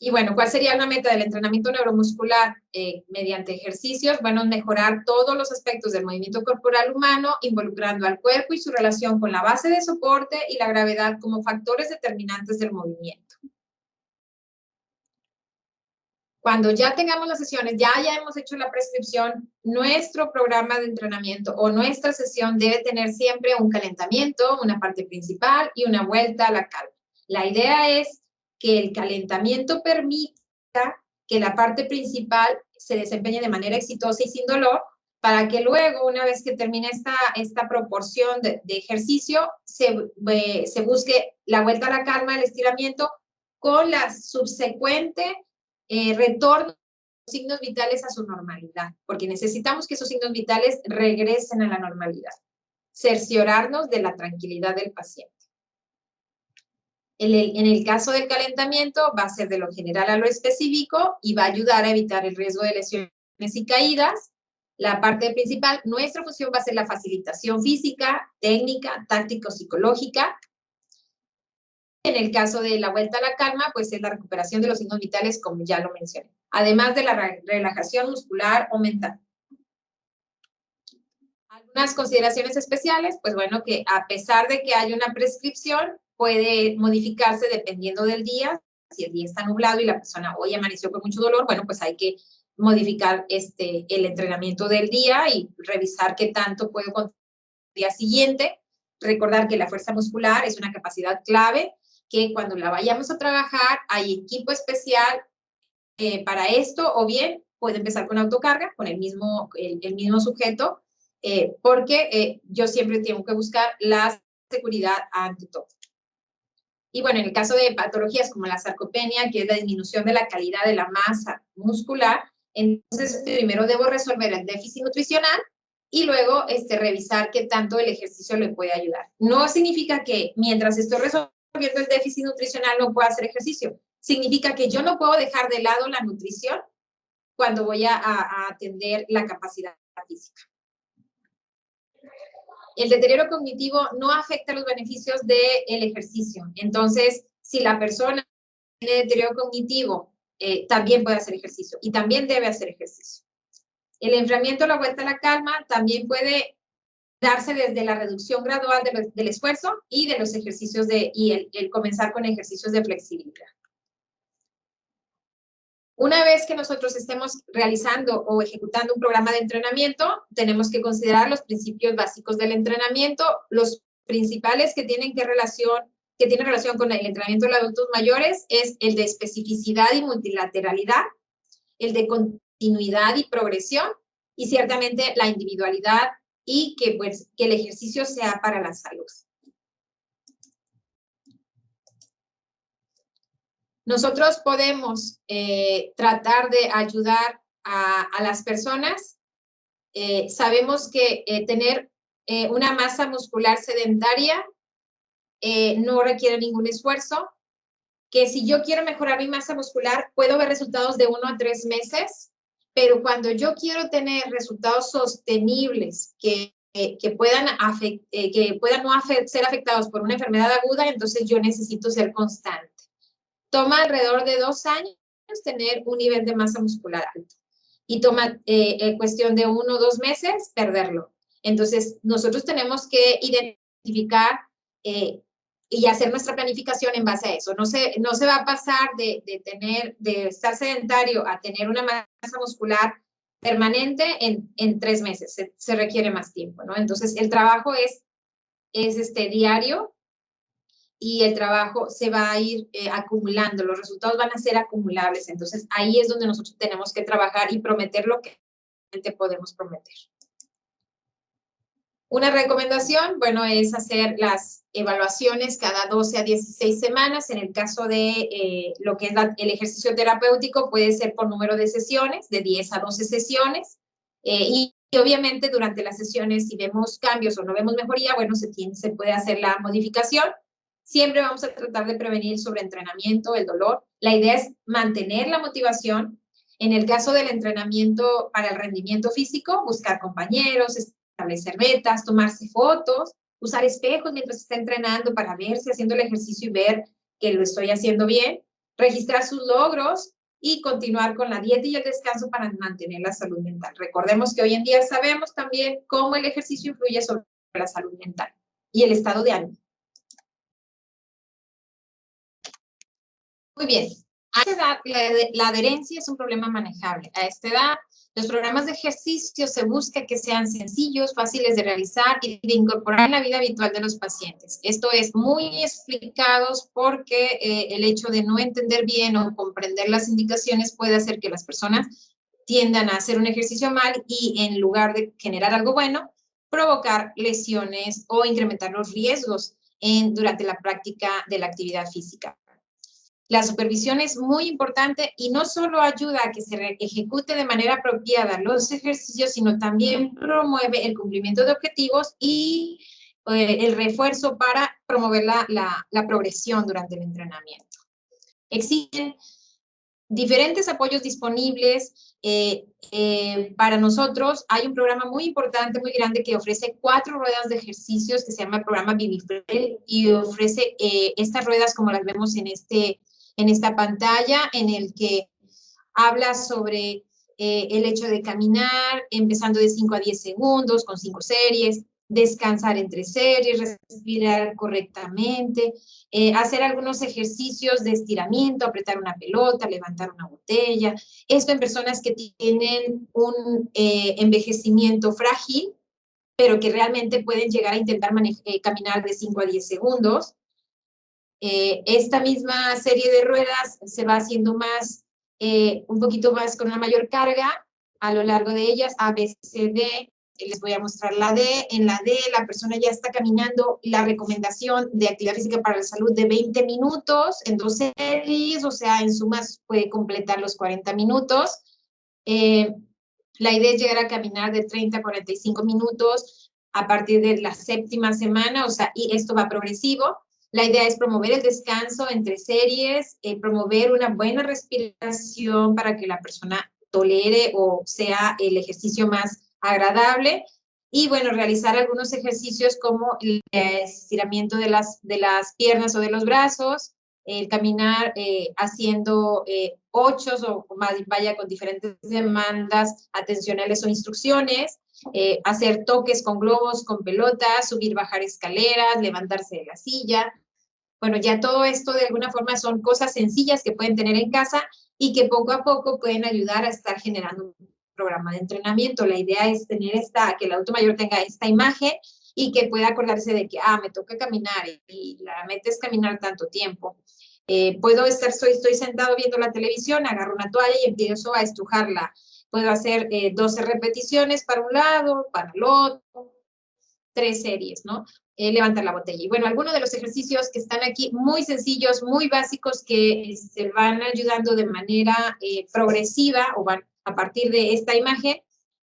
Y bueno, ¿cuál sería la meta del entrenamiento neuromuscular mediante ejercicios? Bueno, mejorar todos los aspectos del movimiento corporal humano, involucrando al cuerpo y su relación con la base de soporte y la gravedad como factores determinantes del movimiento. Cuando ya tengamos las sesiones, ya hemos hecho la prescripción, nuestro programa de entrenamiento o nuestra sesión debe tener siempre un calentamiento, una parte principal y una vuelta a la calma. La idea es que el calentamiento permita que la parte principal se desempeñe de manera exitosa y sin dolor, para que luego, una vez que termine esta proporción de ejercicio, se busque la vuelta a la calma, el estiramiento, con la subsecuente retorno de los signos vitales a su normalidad, porque necesitamos que esos signos vitales regresen a la normalidad. Cerciorarnos de la tranquilidad del paciente. En el caso del calentamiento, va a ser de lo general a lo específico y va a ayudar a evitar el riesgo de lesiones y caídas. La parte principal, nuestra función va a ser la facilitación física, técnica, táctico-psicológica. En el caso de la vuelta a la calma, pues es la recuperación de los signos vitales, como ya lo mencioné, además de la relajación muscular o mental. Algunas consideraciones especiales, pues bueno, que a pesar de que hay una prescripción, puede modificarse dependiendo del día. Si el día está nublado y la persona hoy amaneció con mucho dolor, bueno, pues hay que modificar el entrenamiento del día y revisar qué tanto puede con el día siguiente. Recordar que la fuerza muscular es una capacidad clave, que cuando la vayamos a trabajar hay equipo especial para esto, o bien puede empezar con autocarga, con el mismo sujeto, porque yo siempre tengo que buscar la seguridad ante todo. Y bueno, en el caso de patologías como la sarcopenia, que es la disminución de la calidad de la masa muscular, entonces primero debo resolver el déficit nutricional y luego revisar qué tanto el ejercicio le puede ayudar. No significa que mientras estoy resolviendo el déficit nutricional no pueda hacer ejercicio. Significa que yo no puedo dejar de lado la nutrición cuando voy a atender la capacidad física. El deterioro cognitivo no afecta los beneficios del ejercicio. Entonces, si la persona tiene deterioro cognitivo, también puede hacer ejercicio y también debe hacer ejercicio. El enfriamiento, la vuelta a la calma, también puede darse desde la reducción gradual del esfuerzo y de los ejercicios y el comenzar con ejercicios de flexibilidad. Una vez que nosotros estemos realizando o ejecutando un programa de entrenamiento, tenemos que considerar los principios básicos del entrenamiento, los principales que tienen relación con el entrenamiento de los adultos mayores es el de especificidad y multilateralidad, el de continuidad y progresión, y ciertamente la individualidad y que el ejercicio sea para la salud. Nosotros podemos tratar de ayudar a las personas. Sabemos que tener una masa muscular sedentaria no requiere ningún esfuerzo, que si yo quiero mejorar mi masa muscular, puedo ver resultados de 1 a 3 meses, pero cuando yo quiero tener resultados sostenibles que puedan no ser afectados por una enfermedad aguda, entonces yo necesito ser constante. Toma alrededor de 2 años tener un nivel de masa muscular alto y toma cuestión de 1 o 2 meses perderlo. Entonces, nosotros tenemos que identificar y hacer nuestra planificación en base a eso. No se va a pasar de estar sedentario a tener una masa muscular permanente en 3 meses. Se requiere más tiempo, ¿no? Entonces, el trabajo es diario, y el trabajo se va a ir acumulando, los resultados van a ser acumulables. Entonces, ahí es donde nosotros tenemos que trabajar y prometer lo que realmente podemos prometer. Una recomendación, bueno, es hacer las evaluaciones cada 12 a 16 semanas. En el caso de lo que es el ejercicio terapéutico, puede ser por número de sesiones, de 10 a 12 sesiones. Y obviamente durante las sesiones, si vemos cambios o no vemos mejoría, bueno, se puede hacer la modificación. Siempre vamos a tratar de prevenir el sobreentrenamiento, el dolor. La idea es mantener la motivación. En el caso del entrenamiento para el rendimiento físico, buscar compañeros, establecer metas, tomarse fotos, usar espejos mientras se está entrenando para verse haciendo el ejercicio y ver que lo estoy haciendo bien. registrar sus logros y continuar con la dieta y el descanso para mantener la salud mental. Recordemos que hoy en día sabemos también cómo el ejercicio influye sobre la salud mental y el estado de ánimo. Muy bien. A esta edad, la adherencia es un problema manejable. A esta edad, los programas de ejercicio se busca que sean sencillos, fáciles de realizar y de incorporar en la vida habitual de los pacientes. Esto es muy explicados porque el hecho de no entender bien o comprender las indicaciones puede hacer que las personas tiendan a hacer un ejercicio mal y en lugar de generar algo bueno, provocar lesiones o incrementar los riesgos durante la práctica de la actividad física. La supervisión es muy importante y no solo ayuda a que se ejecute de manera apropiada los ejercicios, sino también promueve el cumplimiento de objetivos y el refuerzo para promover la progresión durante el entrenamiento. Existen diferentes apoyos disponibles para nosotros. Hay un programa muy importante, muy grande, que ofrece 4 ruedas de ejercicios que se llama el programa Vivifrel y ofrece estas ruedas como las vemos en esta pantalla, en el que habla sobre el hecho de caminar, empezando de 5 a 10 segundos, con 5 series, descansar entre series, respirar correctamente, hacer algunos ejercicios de estiramiento, apretar una pelota, levantar una botella. Esto en personas que tienen un envejecimiento frágil, pero que realmente pueden llegar a intentar caminar de 5 a 10 segundos. Esta misma serie de ruedas se va haciendo más, un poquito más con una mayor carga a lo largo de ellas, A, B, C, D. Les voy a mostrar la D. En la D la persona ya está caminando la recomendación de actividad física para la salud de 20 minutos en 2 series, o sea, en sumas puede completar los 40 minutos. La idea es llegar a caminar de 30 a 45 minutos a partir de la 7ª semana, o sea, y esto va progresivo. La idea es promover el descanso entre series, promover una buena respiración para que la persona tolere o sea el ejercicio más agradable. Y bueno, realizar algunos ejercicios como el estiramiento de las piernas o de los brazos, el caminar haciendo 8 o más, vaya con diferentes demandas atencionales o instrucciones, hacer toques con globos, con pelotas, subir, bajar escaleras, levantarse de la silla. Bueno, ya todo esto de alguna forma son cosas sencillas que pueden tener en casa y que poco a poco pueden ayudar a estar generando un programa de entrenamiento. La idea es tener que el adulto mayor tenga esta imagen y que pueda acordarse de que, me toca caminar y la meta es caminar tanto tiempo. Estoy sentado viendo la televisión, agarro una toalla y empiezo a estrujarla. Puedo hacer 12 repeticiones para un lado, para el otro, 3 series, ¿no? Levantar la botella. Y bueno, algunos de los ejercicios que están aquí, muy sencillos, muy básicos, que se van ayudando de manera progresiva o van a partir de esta imagen,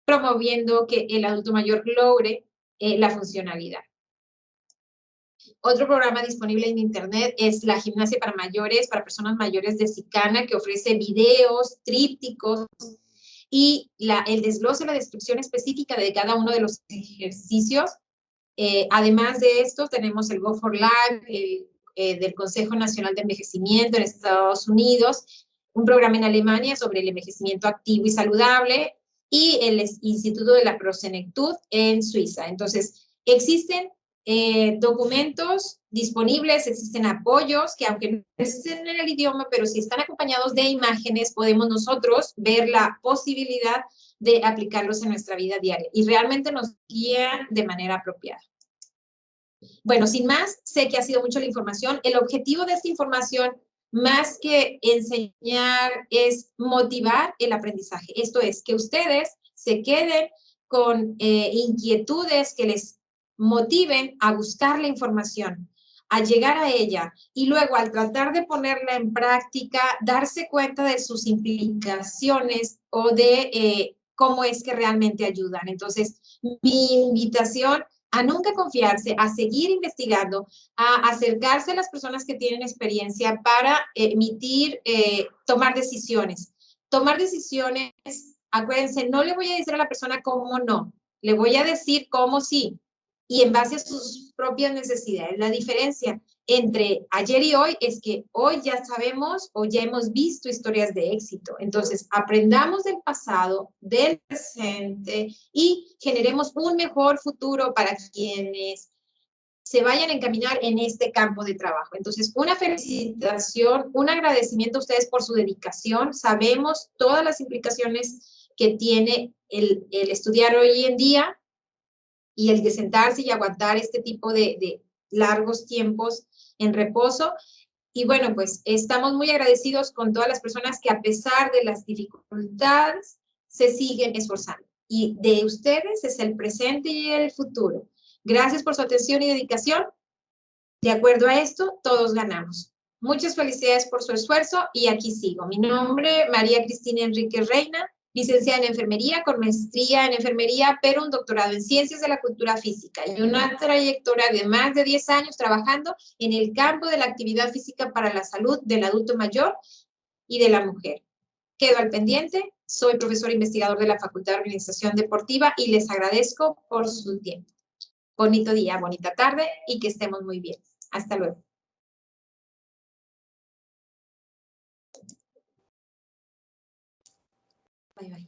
promoviendo que el adulto mayor logre la funcionalidad. Otro programa disponible en internet es la gimnasia para mayores, para personas mayores de Cicana, que ofrece videos, trípticos y el desglose, la descripción específica de cada uno de los ejercicios. Además de esto, tenemos el Go for Life, del Consejo Nacional de Envejecimiento en Estados Unidos, un programa en Alemania sobre el envejecimiento activo y saludable, y el Instituto de la Prosenectud en Suiza. Entonces, existen documentos disponibles, existen apoyos que aunque no existen en el idioma, pero si están acompañados de imágenes, podemos nosotros ver la posibilidad de aplicarlos en nuestra vida diaria y realmente nos guían de manera apropiada. Bueno, sin más, sé que ha sido mucho la información. El objetivo de esta información, más que enseñar, es motivar el aprendizaje. Esto es, que ustedes se queden con inquietudes que les motiven a buscar la información, a llegar a ella y luego al tratar de ponerla en práctica, darse cuenta de sus implicaciones o de cómo es que realmente ayudan. Entonces, mi invitación a nunca confiarse, a seguir investigando, a acercarse a las personas que tienen experiencia para tomar decisiones. Tomar decisiones, acuérdense, no le voy a decir a la persona cómo no, le voy a decir cómo sí, y en base a sus propias necesidades. La diferencia entre ayer y hoy es que hoy ya sabemos o ya hemos visto historias de éxito. Entonces, aprendamos del pasado, del presente y generemos un mejor futuro para quienes se vayan a encaminar en este campo de trabajo. Entonces, una felicitación, un agradecimiento a ustedes por su dedicación. Sabemos todas las implicaciones que tiene el estudiar hoy en día y el de sentarse y aguantar este tipo de largos tiempos en reposo. Y bueno, pues estamos muy agradecidos con todas las personas que a pesar de las dificultades se siguen esforzando. Y de ustedes es el presente y el futuro. Gracias por su atención y dedicación. De acuerdo a esto, todos ganamos. Muchas felicidades por su esfuerzo y aquí sigo. Mi nombre, María Cristina Enrique Reina, licenciada en enfermería, con maestría en enfermería, pero un doctorado en ciencias de la cultura física y una trayectoria de más de 10 años trabajando en el campo de la actividad física para la salud del adulto mayor y de la mujer. Quedo al pendiente, soy profesor investigador de la Facultad de Organización Deportiva y les agradezco por su tiempo. Bonito día, bonita tarde y que estemos muy bien. Hasta luego. Bye, bye.